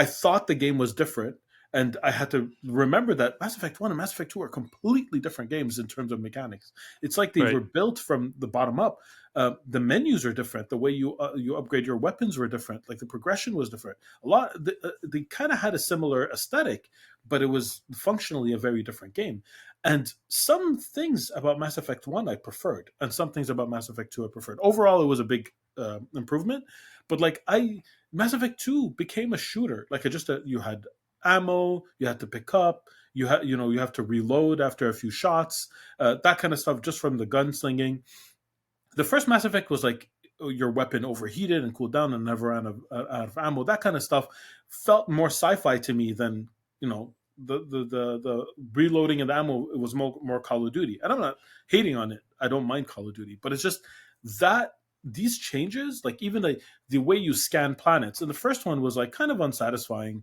thought the game was different. And I had to remember that Mass Effect 1 and Mass Effect 2 are completely different games in terms of mechanics. It's like they were built from the bottom up. The menus are different. The way you upgrade your weapons were different. Like the progression was different. They kind of had a similar aesthetic, but it was functionally a very different game. And some things about Mass Effect 1 I preferred, and some things about Mass Effect 2 I preferred. Overall, it was a big improvement. But Mass Effect 2 became a shooter. You had ammo you had to pick up, you have to reload after a few shots, that kind of stuff, just from the gunslinging. The first Mass Effect was like your weapon overheated and cooled down and never ran out of ammo. That kind of stuff felt more sci-fi to me than the reloading of the ammo. It was more Call of Duty, and I'm not hating on it. I don't mind Call of Duty, but it's just that these changes, like even the way you scan planets, and the first one was like kind of unsatisfying,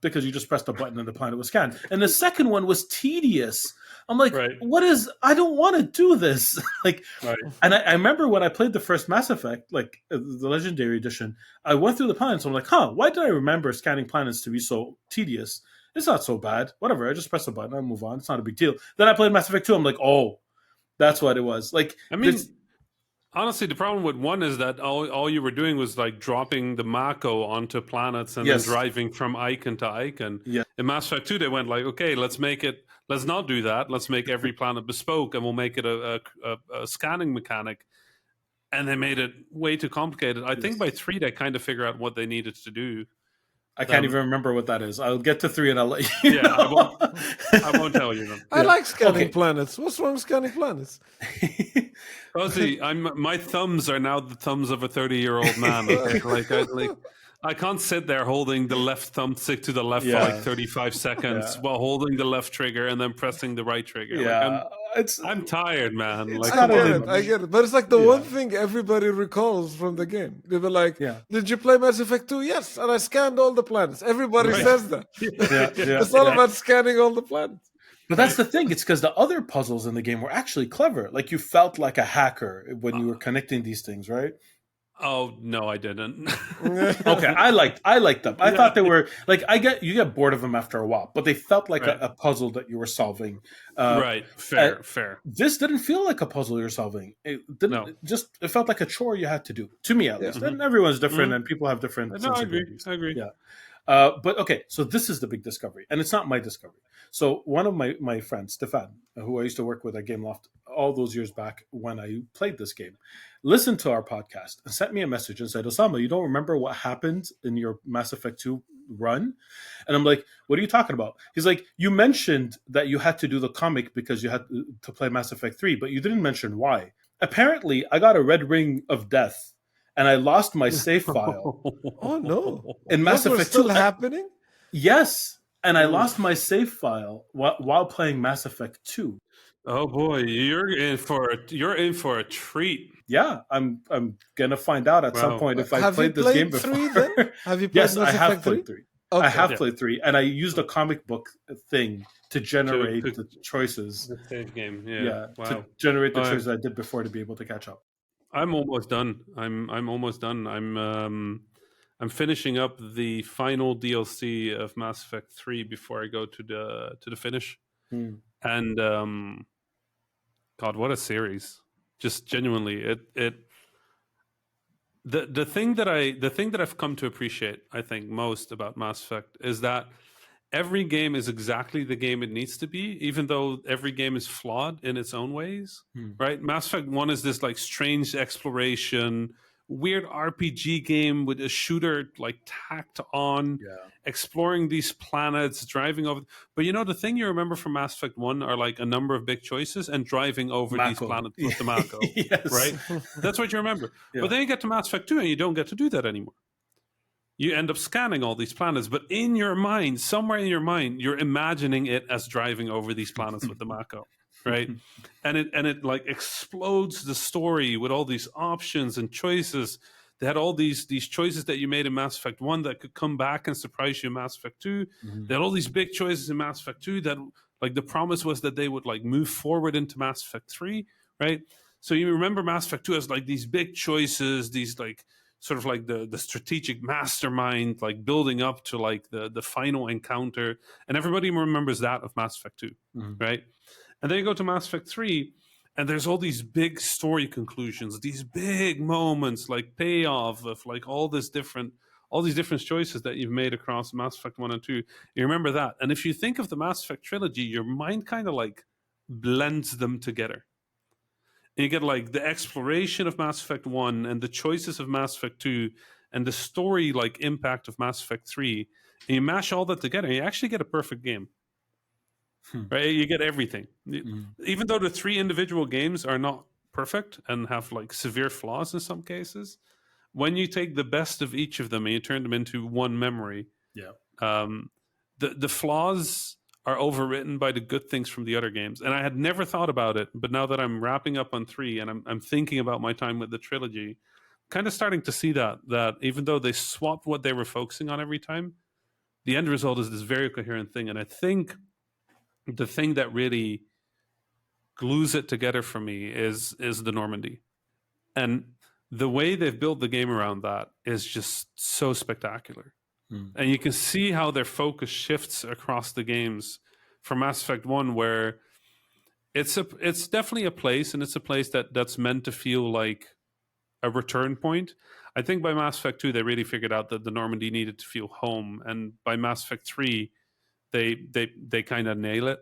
because you just pressed a button and the planet was scanned. And the second one was tedious. I'm like, I don't want to do this. And I remember when I played the first Mass Effect, the Legendary Edition, I went through the planets. I'm like, why did I remember scanning planets to be so tedious? It's not so bad. Whatever. I just press a button. I move on. It's not a big deal. Then I played Mass Effect 2. I'm like, oh, that's what it was. Honestly, the problem with 1 is that all you were doing was like dropping the Mako onto planets and then driving from icon to icon. Yeah. In Mass Effect 2, they went like, okay, let's not do that. Let's make every planet bespoke, and we'll make it a scanning mechanic. And they made it way too complicated. I think by 3, they kind of figure out what they needed to do. I can't even remember what that is. I'll get to 3 and I'll let you know. I won't tell you. I like scanning planets. What's wrong with scanning planets? Rosie, my thumbs are now the thumbs of a 30-year-old man. I can't sit there holding the left thumbstick to the left for like 35 seconds while holding the left trigger and then pressing the right trigger. Yeah. I'm tired, man. I get it. But it's like the one thing everybody recalls from the game. They were like, did you play Mass Effect 2? Yes. And I scanned all the planets. Everybody says that. It's all about scanning all the planets. But that's the thing. It's because the other puzzles in the game were actually clever. Like you felt like a hacker when you were connecting these things, right? Oh no, I didn't. Okay, I liked them. I thought they were like you get bored of them after a while, but they felt like a puzzle that you were solving. Right, fair. This didn't feel like a puzzle you're solving. It didn't. It felt like a chore you had to do. To me, at least. And everyone's different, and people have different. No, I agree. Yeah. But okay, so this is the big discovery, and it's not my discovery. So one of my friends, Stefan, who I used to work with at Game Loft all those years back when I played this game, listened to our podcast and sent me a message and said, Osama, you don't remember what happened in your Mass Effect 2 run? And I'm like, what are you talking about? He's like, you mentioned that you had to do the comic because you had to play Mass Effect 3, but you didn't mention why. Apparently, I got a red ring of death and I lost my save file. Oh no! In Mass Effect 2, still happening? Yes, and I lost my save file while playing Mass Effect 2. Oh boy, you're in for a treat. Yeah, I'm gonna find out at some point if I played this game before. 3 then? Have you played Yes, Mass I have Effect played 3? 3. Okay. I have played 3, and I used a comic book thing to generate the choices. The save game, to generate the choices I did before to be able to catch up. I'm almost done. I'm almost done. I'm finishing up the final DLC of Mass Effect 3 before I go to the finish. And God, what a series! Just genuinely, the thing that I've come to appreciate, I think, most about Mass Effect is that every game is exactly the game it needs to be, even though every game is flawed in its own ways. Right? Mass Effect 1 is this like strange exploration weird RPG game with a shooter like tacked on, exploring these planets, driving over. But the thing you remember from Mass Effect 1 are like a number of big choices and driving over these planets with the Mako. Yes. Right? That's what you remember. But then you get to Mass Effect 2 and you don't get to do that anymore. You end up scanning all these planets, but in your mind, somewhere in your mind, you're imagining it as driving over these planets with the Mako. Right, and it like explodes the story with all these options and choices. They had all these choices that you made in Mass Effect 1 that could come back and surprise you in Mass Effect 2. They had all these big choices in Mass Effect 2 that like the promise was that they would like move forward into Mass Effect 3, right? So you remember Mass Effect 2 as like these big choices, these like sort of like the strategic mastermind, like building up to like the final encounter, and everybody remembers that of Mass Effect 2, right? And then you go to Mass Effect 3, and there's all these big story conclusions, these big moments, like payoff of like all these different choices that you've made across Mass Effect 1 and 2. You remember that. And if you think of the Mass Effect trilogy, your mind kind of like blends them together. And you get like the exploration of Mass Effect 1 and the choices of Mass Effect 2 and the story like impact of Mass Effect 3. And you mash all that together, and you actually get a perfect game. Right, you get everything. Even though the 3 individual games are not perfect and have like severe flaws in some cases, when you take the best of each of them and you turn them into one memory, the flaws are overwritten by the good things from the other games. And I had never thought about it, but now that I'm wrapping up on 3 and I'm thinking about my time with the trilogy, kind of starting to see that even though they swapped what they were focusing on every time, the end result is this very coherent thing. And I think the thing that really glues it together for me is the Normandy. And the way they've built the game around that is just so spectacular. And you can see how their focus shifts across the games from Mass Effect 1, where it's definitely a place, and it's a place that's meant to feel like a return point. I think by Mass Effect 2, they really figured out that the Normandy needed to feel home. And by Mass Effect 3, they kind of nail it.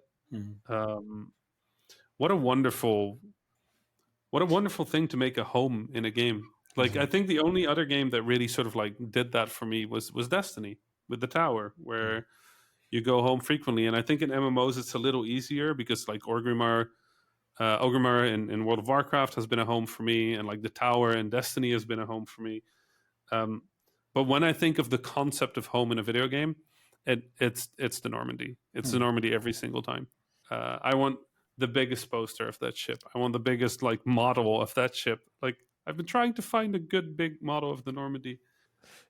What a wonderful thing to make a home in a game. Like I think the only other game that really sort of like did that for me was Destiny with the tower, where you go home frequently. And I think in MMOs it's a little easier because like Orgrimmar in World of Warcraft has been a home for me, and like the tower in Destiny has been a home for me. But when I think of the concept of home in a video game, it's the Normandy. It's the Normandy every single time. I want the biggest poster of that ship. I want the biggest like model of that ship. Like I've been trying to find a good big model of the Normandy.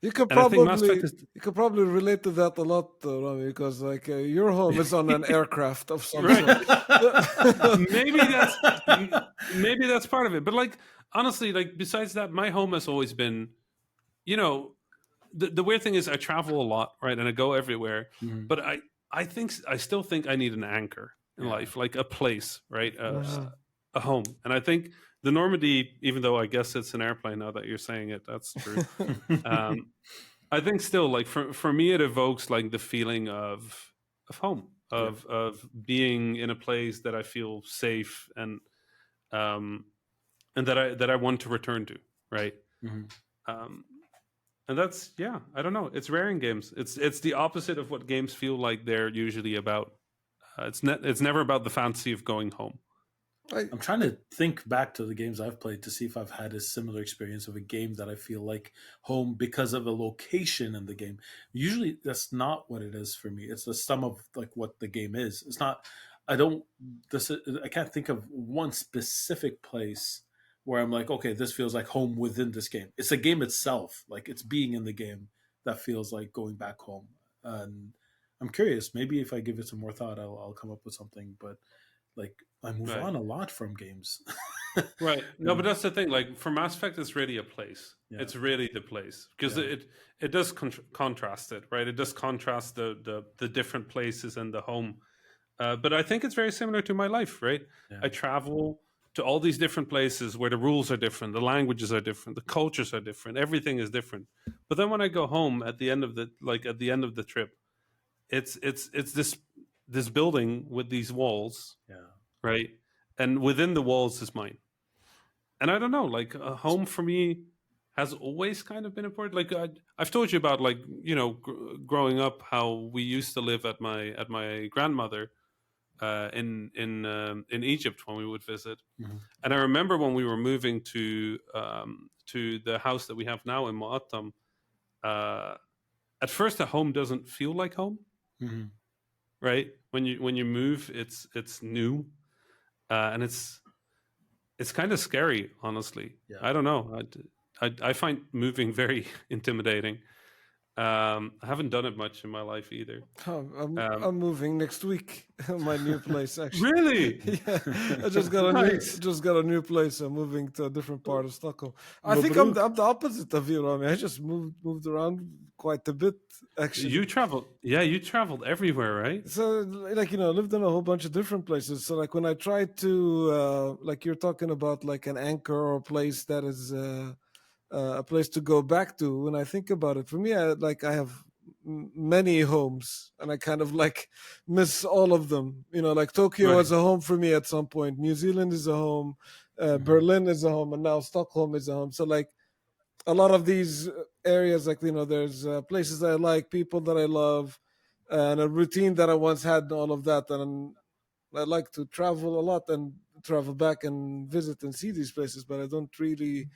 You could probably relate to that a lot, Rami, because like your home is on an aircraft of some sort. maybe that's part of it. But like honestly, like besides that, my home has always been, the weird thing is I travel a lot, right, and I go everywhere. But I still think I need an anchor in life, like a place, right, a home. And I think the Normandy, even though I guess it's an airplane now that you're saying it, that's true. I think still, like for me, it evokes like the feeling of home, of being in a place that I feel safe and that I want to return to, right? And that's I don't know. It's rare in games. It's the opposite of what games feel like they're usually about. It's never about the fantasy of going home. I'm trying to think back to the games I've played to see if I've had a similar experience of a game that I feel like home because of a location in the game. Usually that's not what it is for me. It's the sum of like what the game is. It's not, I can't think of one specific place where I'm like, okay, this feels like home within this game. It's the game itself. Like it's being in the game that feels like going back home. And I'm curious, maybe if I give it some more thought, I'll come up with something, but like I move on a lot from games. Right. No, but that's the thing. Like for Mass Effect, it's really a place. It's really the place because it does contrast it, right? It does contrast the different places and the home. But I think it's very similar to my life, right? I travel to all these different places where the rules are different, the languages are different, the cultures are different, everything is different. But then when I go home at the end of the trip, it's this building with these walls, right? And within the walls is mine. And I don't know, like a home for me has always kind of been important. Like I've told you about, like, growing up, how we used to live at my grandmother in Egypt when we would visit. Mhm. And I remember when we were moving to the house that we have now in Mu'attam. At first, the home doesn't feel like home, Mhm. right? When you move, it's new, and it's kind of scary, honestly. Yeah. I don't know. I find moving very intimidating. I haven't done it much in my life either. Oh, Um, I'm moving next week. My new place, actually. really? Yeah, I just got a Nice. new place. I'm moving to a different part of Stockholm. I think Mabruk. I'm the opposite of you, Rami. I just moved around quite a bit, actually. You traveled, yeah. You traveled everywhere, right? So, like, I lived in a whole bunch of different places. So, like, when I try to, like, you're talking about like an anchor or a place that is a place to go back to. When I think about it, for me, I have many homes, and I kind of like miss all of them. Like Tokyo Right. was a home for me at some point. New Zealand is a home. Mhm. Berlin is a home, and now Stockholm is a home. So, like, a lot of these areas, like, there's places that I like, people that I love, and a routine that I once had, and all of that. And I like to travel a lot and travel back and visit and see these places, but I don't really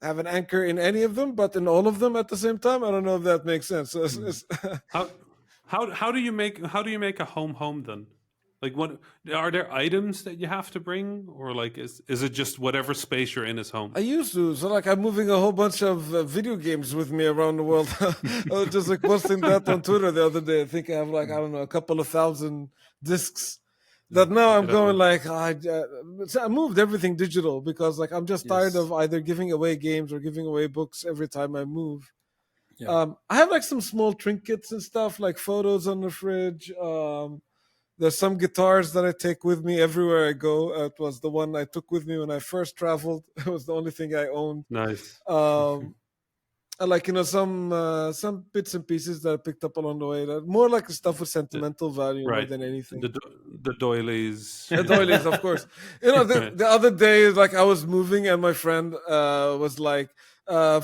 have an anchor in any of them, but in all of them at the same time. I don't know if that makes sense. So How how do you make a home then? Like, what are there items that you have to bring, or like is it just whatever space you're in is home? I used to. So, like, I'm moving a whole bunch of video games with me around the world. I was just like posting that on Twitter the other day. I think I have, like, I don't know, a couple of thousand discs. That now I'm Get out. going like, so I moved everything digital because, like, I'm just tired Yes. of either giving away games or giving away books every time I move. Yeah. I have, like, some small trinkets and stuff, like photos on the fridge. There's some guitars that I take with me everywhere I go. It was the one I took with me when I first traveled. It was the only thing I owned. Nice. Um, and, like, some bits and pieces that I picked up along the way. That more like stuff with sentimental value more Right. than anything. The doilies. The doilies, of course. Right. The other day, like, I was moving and my friend was like,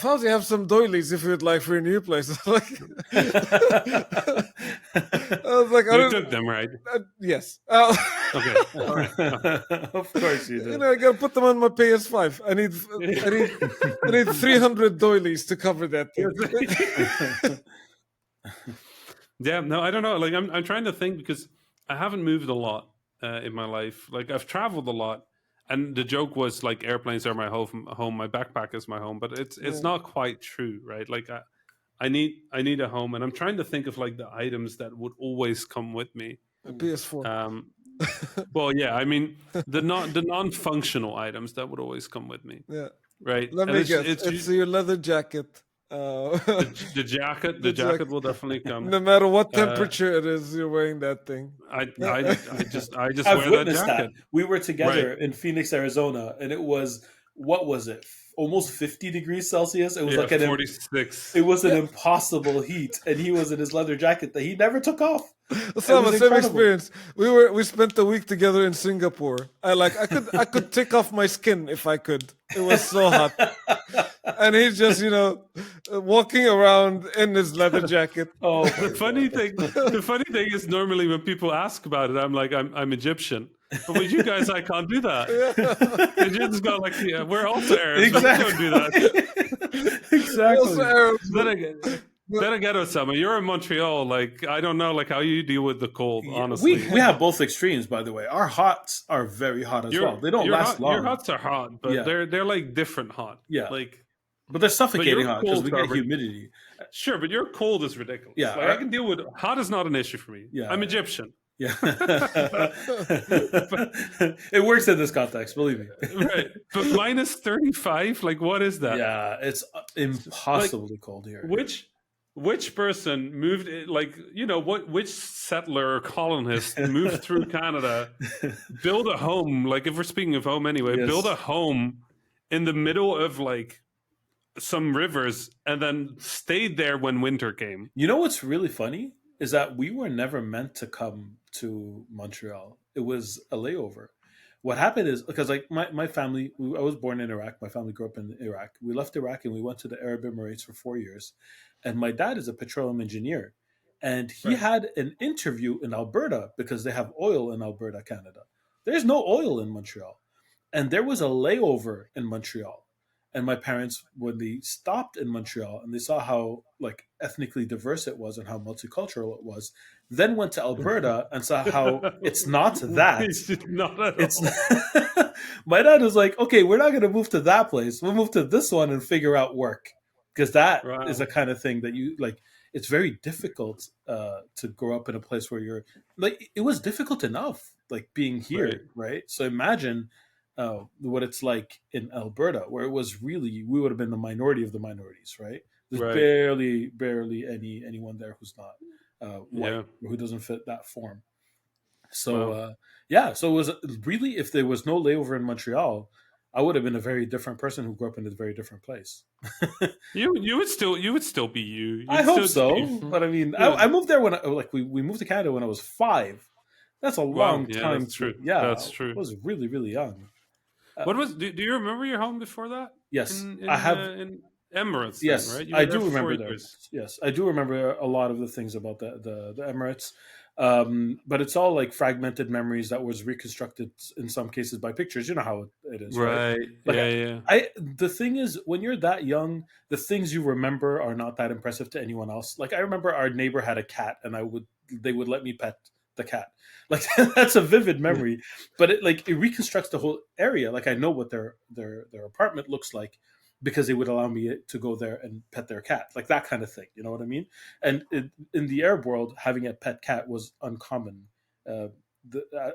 Fauzi, have some doilies if you'd like for your new place. Like, I was like, I You don't. took them, right? Yes. Okay. All right. Of course you did. I gotta put them on my PS5. I need 300 doilies to cover that thing. Yeah, no, I don't know. Like, I'm trying to think, because I haven't moved a lot in my life. Like, I've traveled a lot, and the joke was, like, airplanes are my home, my backpack is my home, but it's Yeah. not quite true, right? Like, I need a home, and I'm trying to think of, like, the items that would always come with me. A PS4. Well, yeah, I mean, the non-functional items that would always come with me, Yeah. right? Let And me guess. It's your leather jacket. the jacket. The jacket will definitely come. No matter what temperature it is, you're wearing that thing. I just I've wear that witnessed jacket. that. We were together Right. in Phoenix, Arizona, and it was, what was it? Almost 50 degrees Celsius. It was Yeah, like an 46. it was an impossible heat, and he was in his leather jacket that he never took off. Same was same incredible. experience. We spent a week together in Singapore. I could take off my skin if I could. It was so hot. And he's just, walking around in his leather jacket. Oh, The funny thing is, normally when people ask about it, I'm like, I'm Egyptian. But with you guys, I can't do that. You just go like, yeah, we're also Arabs. Exactly. We don't do that. Exactly. Also Arabs. Then again, Osama, you're in Montreal. Like, I don't know, like, how you deal with the cold. Honestly, we have both extremes, by the way. Our hots are very hot as well. They don't last long. Your hots are hot, but Yeah. they're like different hot. Yeah. Like, But they're suffocating your hot because cold we get coverage- humidity. sure, but your cold is ridiculous. Yeah, Like, I can deal with hot. Is not an issue for me. Yeah. I'm Egyptian. Yeah. It works in this context, believe me. Right, but minus 35. Like, what is that? Yeah, it's impossibly cold here. Which person moved like, which settler or colonist moved through Canada, build a home, like, if we're speaking of home anyway, Yes. build a home in the middle of, like, some rivers, and then stayed there when winter came. You know what's really funny is that we were never meant to come to Montreal. It was a layover. what happened is because like my family, I was born in Iraq. My family grew up in Iraq. We left Iraq and we went to the Arab Emirates for 4 years. And my dad is a petroleum engineer, and he Right. had an interview in Alberta because they have oil in Alberta, Canada. There's no oil in Montreal, and there was a layover in Montreal. And my parents, when they stopped in Montreal and they saw how like ethnically diverse it was and how multicultural it was, then went to Alberta and saw how it's not that. It's not at It's all. my dad was like, okay, we're not going to move to that place. We'll move to this one and figure out work, because that is the Wow. kind of thing that you like. It's very difficult to grow up in a place where you're like. It was difficult enough, like being Right. here, right? So imagine what it's like in Alberta, where it was really we would have been the minority of the minorities, right? There's Right. barely anyone there who's not white Yeah. or who doesn't fit that form. So Wow. yeah, so it was really if there was no layover in Montreal, I would have been a very different person who grew up in a very different place. You would still be you. I You'd hope still just be so, but I mean, yeah. I moved there when we moved to Canada when I was 5. That's a Wow. long Yeah, time that's to true. yeah. That's I true. was really young. What was? Do you remember your home before that? Yes, I have. In Emirates, then, Yes, right? You I were there do for four remember the years. Emirates. Yes, I do remember a lot of the things about the Emirates. But it's all like fragmented memories that was reconstructed in some cases by pictures. You know how it is, right? Right. Like Yeah. Yeah. the thing is, when you're that young, the things you remember are not that impressive to anyone else. Like I remember our neighbor had a cat, and they would let me pet the cat. Like that's a vivid memory, but it reconstructs the whole area. Like I know what their apartment looks like because they would allow me to go there and pet their cat, like that kind of thing. You know what I mean? And in the Arab world, having a pet cat was uncommon, uh,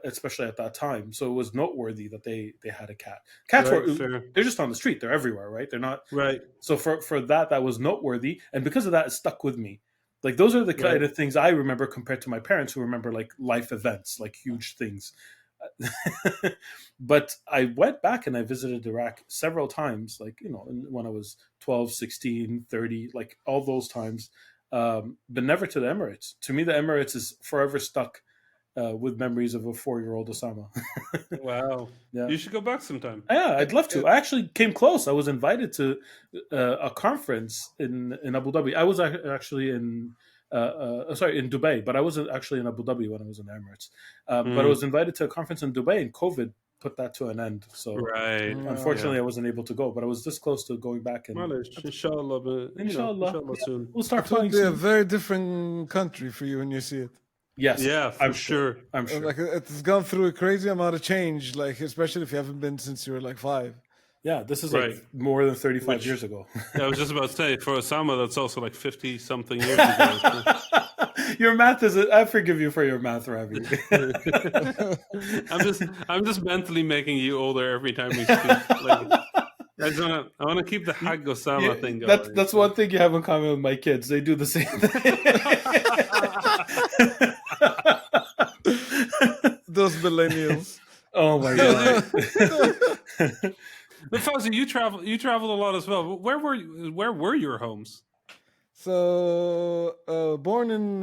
especially at that time. So it was noteworthy that they had a cat. Cats Right. were Fair. they're just on the street. They're everywhere, right? They're not. Right. So for that was noteworthy, and because of that, it stuck with me. Like those are the Right. kind of things I remember compared to my parents who remember like life events, like huge things. But I went back and I visited Iraq several times, like, when I was 12, 16, 30, like all those times, but never to the Emirates. To me, the Emirates is forever stuck with memories of a 4-year-old Osama. Wow. Yeah. You should go back sometime. Yeah, I'd love to. I actually came close. I was invited to a conference in Abu Dhabi. I was actually in Dubai, but I wasn't actually in Abu Dhabi when I was in the Emirates. But I Mm. was invited to a conference in Dubai, and COVID put that to an end. So Right. Yeah. unfortunately, I wasn't able to go. But I was this close to going back, and Well, inshallah, but inshallah, inshallah soon. we'll start It would flying be a soon. very different country for you when you see it. Yes, Yeah, for I'm sure. sure. I'm sure. Like it's gone through a crazy amount of change, like especially if you haven't been since you were like 5. Yeah, this is Right. like more than 35 Which- years ago. I was just about to say, for Osama, that's also like 50 something years ago. Your math is. I forgive you for your math, Ravi. I'm just mentally making you older every time we speak. Like, I want to keep the Hag Osama thing going. That's one thing you have in common with my kids. They do the same thing. Those millennials. Oh my god! But Fauzi, you traveled a lot as well. Where were your homes? So, born in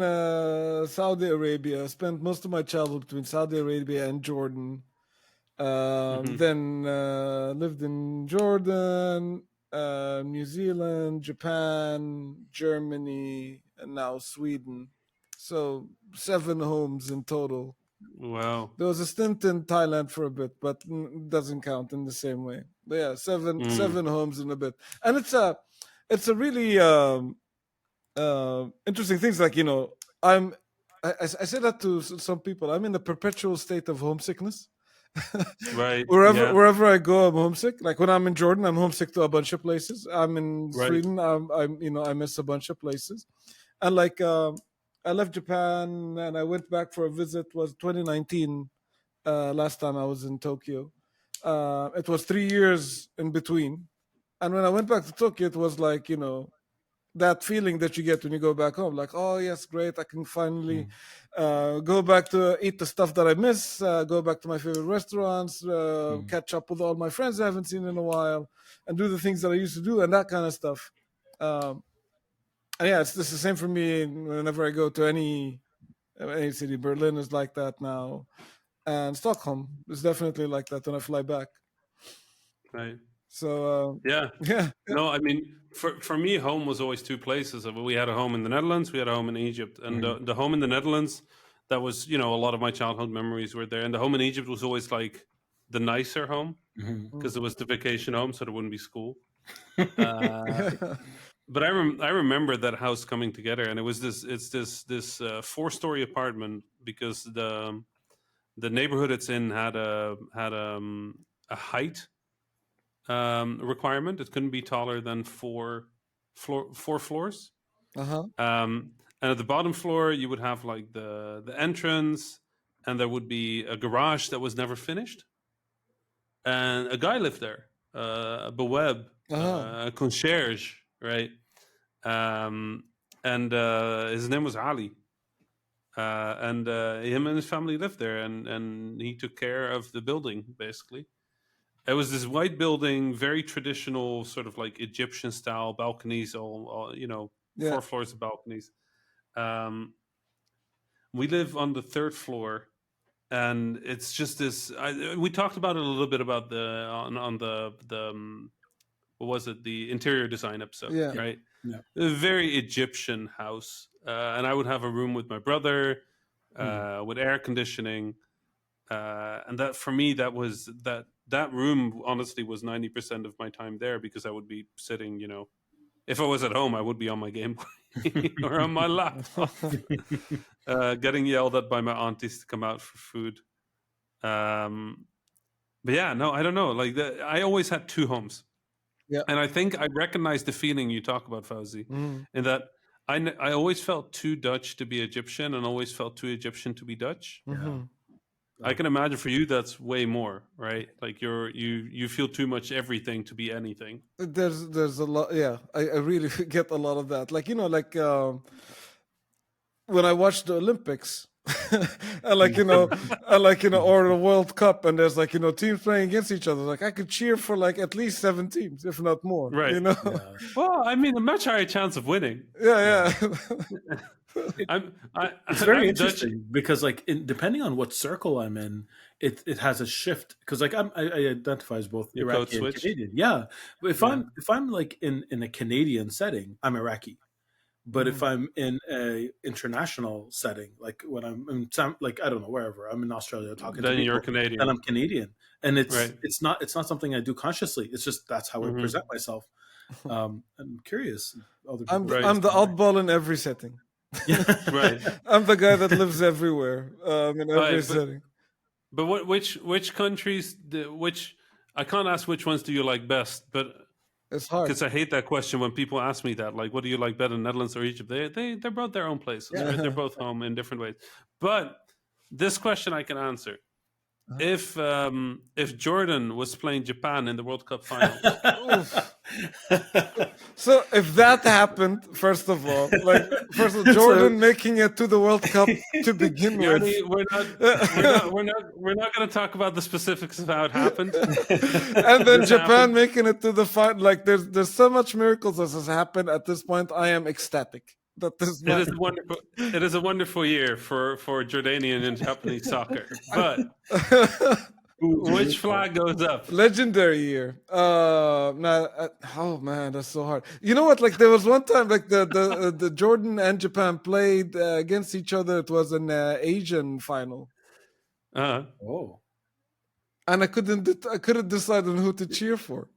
Saudi Arabia, spent most of my childhood between Saudi Arabia and Jordan. Then lived in Jordan, New Zealand, Japan, Germany, and now Sweden. So 7 homes in total. Wow. There was a stint in Thailand for a bit, but doesn't count in the same way. But yeah, seven homes in a bit, and it's a really interesting things. Like I say that to some people. I'm in a perpetual state of homesickness. Right. Wherever I go, I'm homesick. Like when I'm in Jordan, I'm homesick to a bunch of places. I'm in Right. Sweden. I miss a bunch of places, and like I left Japan and I went back for a visit. It was 2019. Last time I was in Tokyo. It was 3 years in between, and when I went back to Tokyo, it was like that feeling that you get when you go back home, like, oh yes, great, I can finally go back to eat the stuff that I miss, go back to my favorite restaurants, catch up with all my friends I haven't seen in a while, and do the things that I used to do and that kind of stuff. And yeah, it's the same for me whenever I go to any city. Berlin is like that now. and Stockholm is definitely like that when I fly back. Right. So Yeah. yeah, No, I mean, for me, home was always two places. We had a home in the Netherlands, we had a home in Egypt, and the home in the Netherlands, that was, a lot of my childhood memories were there, and the home in Egypt was always like the nicer home because it was the vacation home, so there wouldn't be school. But I remember that house coming together, and it's this 4-story apartment because the neighborhood it's in had a height requirement. It couldn't be taller than four floors. uh-huh. And at the bottom floor, you would have like the entrance, and there would be a garage that was never finished. And a guy lived there, a Beweb, a concierge, right? And his name was Ali. And him and his family lived there, and he took care of the building, basically. It was this white building, very traditional, sort of like Egyptian style balconies, all 4 floors of balconies. We live on the 3rd floor, and it's just this. We talked about it a little bit about on the what was it, the interior design episode, right? Yeah. A very Egyptian house, and I would have a room with my brother with air conditioning, and that for me that room honestly was 90% of my time there, because I would be sitting, if I was at home, I would be on my Game Boy or on my laptop, getting yelled at by my aunties to come out for food. But yeah, no, I don't know. Like I always had 2 homes. Yeah. And I think I recognize the feeling you talk about, Fauzi, in that I always felt too Dutch to be Egyptian, and always felt too Egyptian to be Dutch. I can imagine for you that's way more, right? Like you feel too much everything to be anything. There's a lot. Yeah, I really get a lot of that. Like when I watch the Olympics, and or the World Cup, and there's teams playing against each other. Like I could cheer for like at least 7 teams, if not more. Right. Yeah. Well, I mean, a much higher chance of winning. Yeah. It's very interesting because, like, depending on what circle I'm in, it has a shift. Because, like, I identify as both Iraqi and Canadian. Yeah, but if I'm like in a Canadian setting, I'm Iraqi. But if I'm in a international setting, like when I'm in like I don't know, wherever I'm in Australia talking to people, you're Canadian. Then I'm Canadian, and it's not something I do consciously. It's just that's how I present myself. I'm curious. I'm the oddball in every setting. Right. I'm the guy that lives everywhere, in every setting. But which countries? I can't ask which ones do you like best, but it's hard because I hate that question when people ask me that. Like, what do you like better, Netherlands or Egypt? They're both their own places. Right? They're both home in different ways. But this question I can answer. If Jordan was playing Japan in the World Cup final. So if that happened, first of all, Jordan making it to the World Cup to begin with, we're not going to talk about the specifics of how it happened. And then Japan making it to the final. Like there's so much miracles that has happened at this point. I am ecstatic. It is a wonderful year for Jordanian and Japanese soccer. But which flag goes up? Legendary year. Oh man, that's so hard. You know what? Like there was one time, like the Jordan and Japan played against each other. It was an Asian final. Oh. And I couldn't decide on who to cheer for.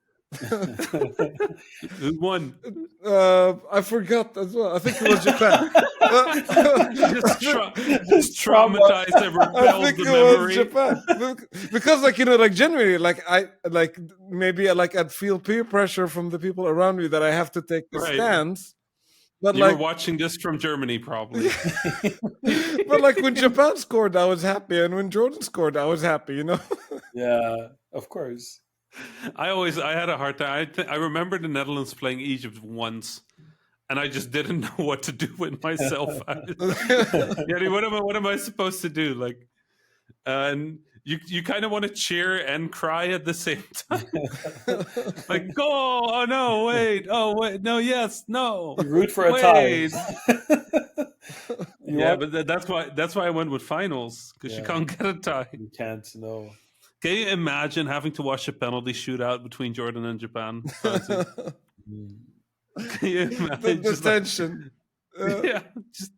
Who won? I forgot as well. I think it was Japan. just traumatized and repelled the memory. Japan because, genuinely, I'd feel peer pressure from the people around me that I have to take a stance. But you were watching this from Germany, probably. But when Japan scored, I was happy, and when Jordan scored, I was happy. Yeah, of course. I had a hard time. I remember the Netherlands playing Egypt once, and I just didn't know what to do with myself. What am I supposed to do? Like, and you kind of want to cheer and cry at the same time. Like, go! Oh no! Wait! Oh wait! No! Yes! No! You root for a tie. but that's why I went with finals, because you can't get a tie. You can't, no. Can you imagine having to watch a penalty shootout between Jordan and Japan? Can you imagine? The tension. Just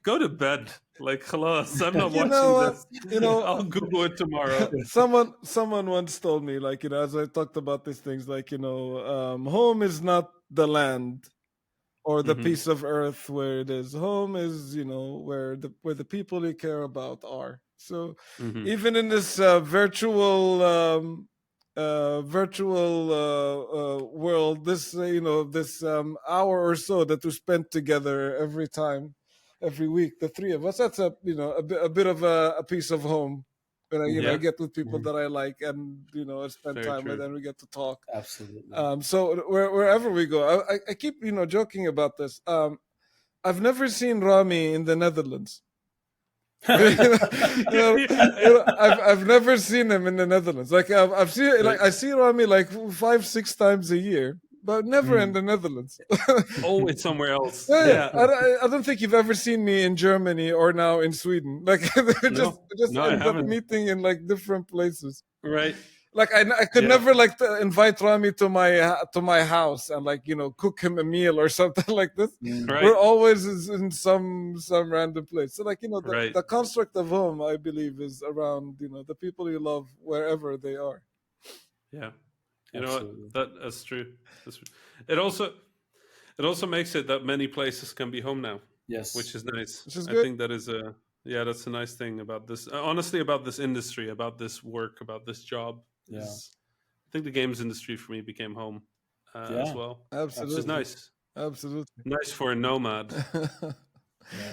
go to bed. Like, hello, I'm not You watching know what? this. I'll Google it tomorrow. Someone once told me, like, as I talked about these things, like, home is not the land or the piece of earth where it is. Home is, where the people you care about are. So even in this virtual world, this this hour or so that we spent together every week, the three of us, that's a bit of a piece of home. When I get with people that I like, and I spend Very time true. with, and we get to talk. Absolutely. So wherever we go, I keep joking about this. I've never seen Rami in the Netherlands. I've never seen him in the Netherlands. Like I've seen, like I see Rami like 5-6 times a year, but never in the Netherlands. It's somewhere else. Yeah. I don't think you've ever seen me in Germany or now in Sweden. Like just end up meeting in like different places. Right. Like I could never like invite Rami to my house and like cook him a meal or something like this. Right. We're always in some random place. So like the construct of home, I believe, is around the people you love wherever they are. Yeah, you know what? That's true. It also makes it that many places can be home now. Yes, which is nice. Which is I good. think that is that's a nice thing about this. Honestly, about this industry, about this work, about this job. Yeah. I think the games industry for me became home as well. Absolutely. Which is nice. Absolutely. Nice for a nomad.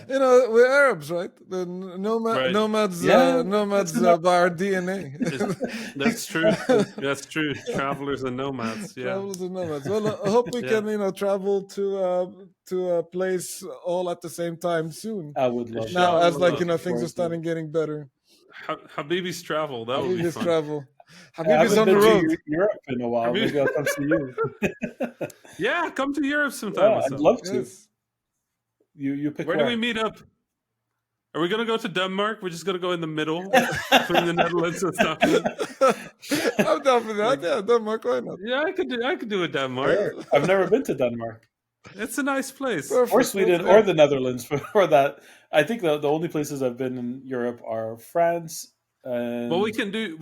We're Arabs, right? The nomads by our DNA. That's true. That's true. Travelers and nomads. Yeah. Travelers and nomads. Well, I hope we can, travel to a place all at the same time soon. I would love now, that. as things are starting getting better. Habibis travel. That would be fun. Travel. Habibis on the road. To Europe in a while. Maybe I'll come to you. Yeah, come to Europe sometime. Yeah, I'd love to. Yes. You pick where do we meet up? Are we going to go to Denmark? We're just going to go in the middle between the Netherlands and stuff. I'm down for that. Yeah, Denmark. Why not? Yeah, I could do a Denmark. Yeah. I've never been to Denmark. It's a nice place. Perfect. Or Sweden or the Netherlands for that. I think the only places I've been in Europe are France. What we can do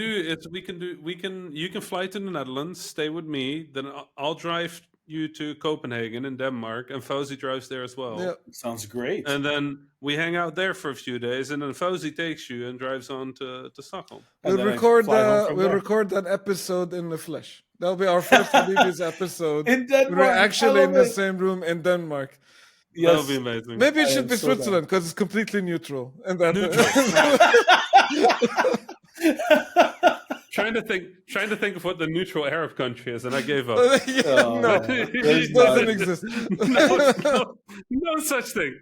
is you can fly to the Netherlands, stay with me, then I'll drive you to Copenhagen in Denmark, and Fauzi drives there as well. Yeah. Sounds great. And then we hang out there for a few days, and then Fauzi takes you and drives on to Stockholm. We'll record that episode in the flesh. That'll be our first Habibis episode. In Denmark. We're actually in the same room in Denmark. Yes. That'll be amazing. Maybe it should be Switzerland because it's completely neutral. And that Trying to think of what the neutral Arab country is, and I gave up. No, it doesn't exist. No such thing.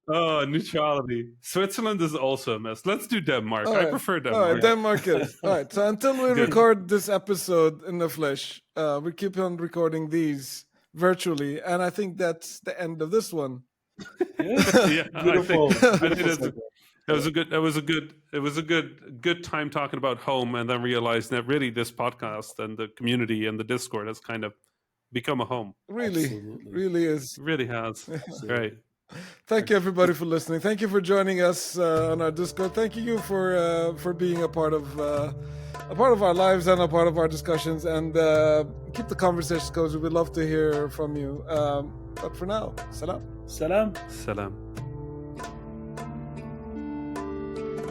Oh, neutrality. Switzerland is also a mess. Let's do Denmark. I prefer Denmark. All right, Denmark is. All right, so until we record this episode in the flesh, we keep on recording these virtually, and I think that's the end of this one. Yeah, Beautiful. I think it was a good time talking about home, and then realizing that really this podcast and the community and the Discord has kind of become a home. Really is. It really has. Great. Thank you everybody for listening. Thank you for joining us on our Discord. Thank you for being a part of our lives and a part of our discussions, and keep the conversations going. We'd love to hear from you. But for now, salam. Salam. Salam.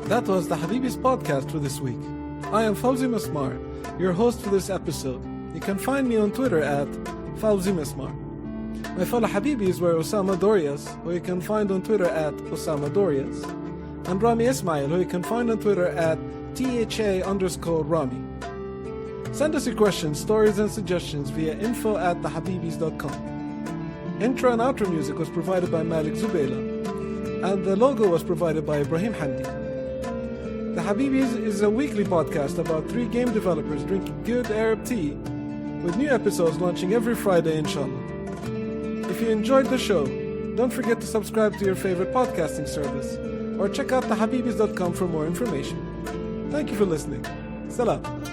That was the Habibis podcast for this week. I am Fauzi Masmar, your host for this episode. You can find me on Twitter at Fauzi Masmar. My fellow Habibis were Osama Dorias, who you can find on Twitter at Osama Dorias, and Rami Ismail, who you can find on Twitter at THA_Rami. Send us your questions, stories, and suggestions via info@thehabibis.com. Intro and outro music was provided by Malik Zubayla, and the logo was provided by Ibrahim Hamdi. The Habibis is a weekly podcast about 3 game developers drinking good Arab tea, with new episodes launching every Friday, inshallah. If you enjoyed the show, don't forget to subscribe to your favorite podcasting service or check out thehabibis.com for more information. Thank you for listening. Salam.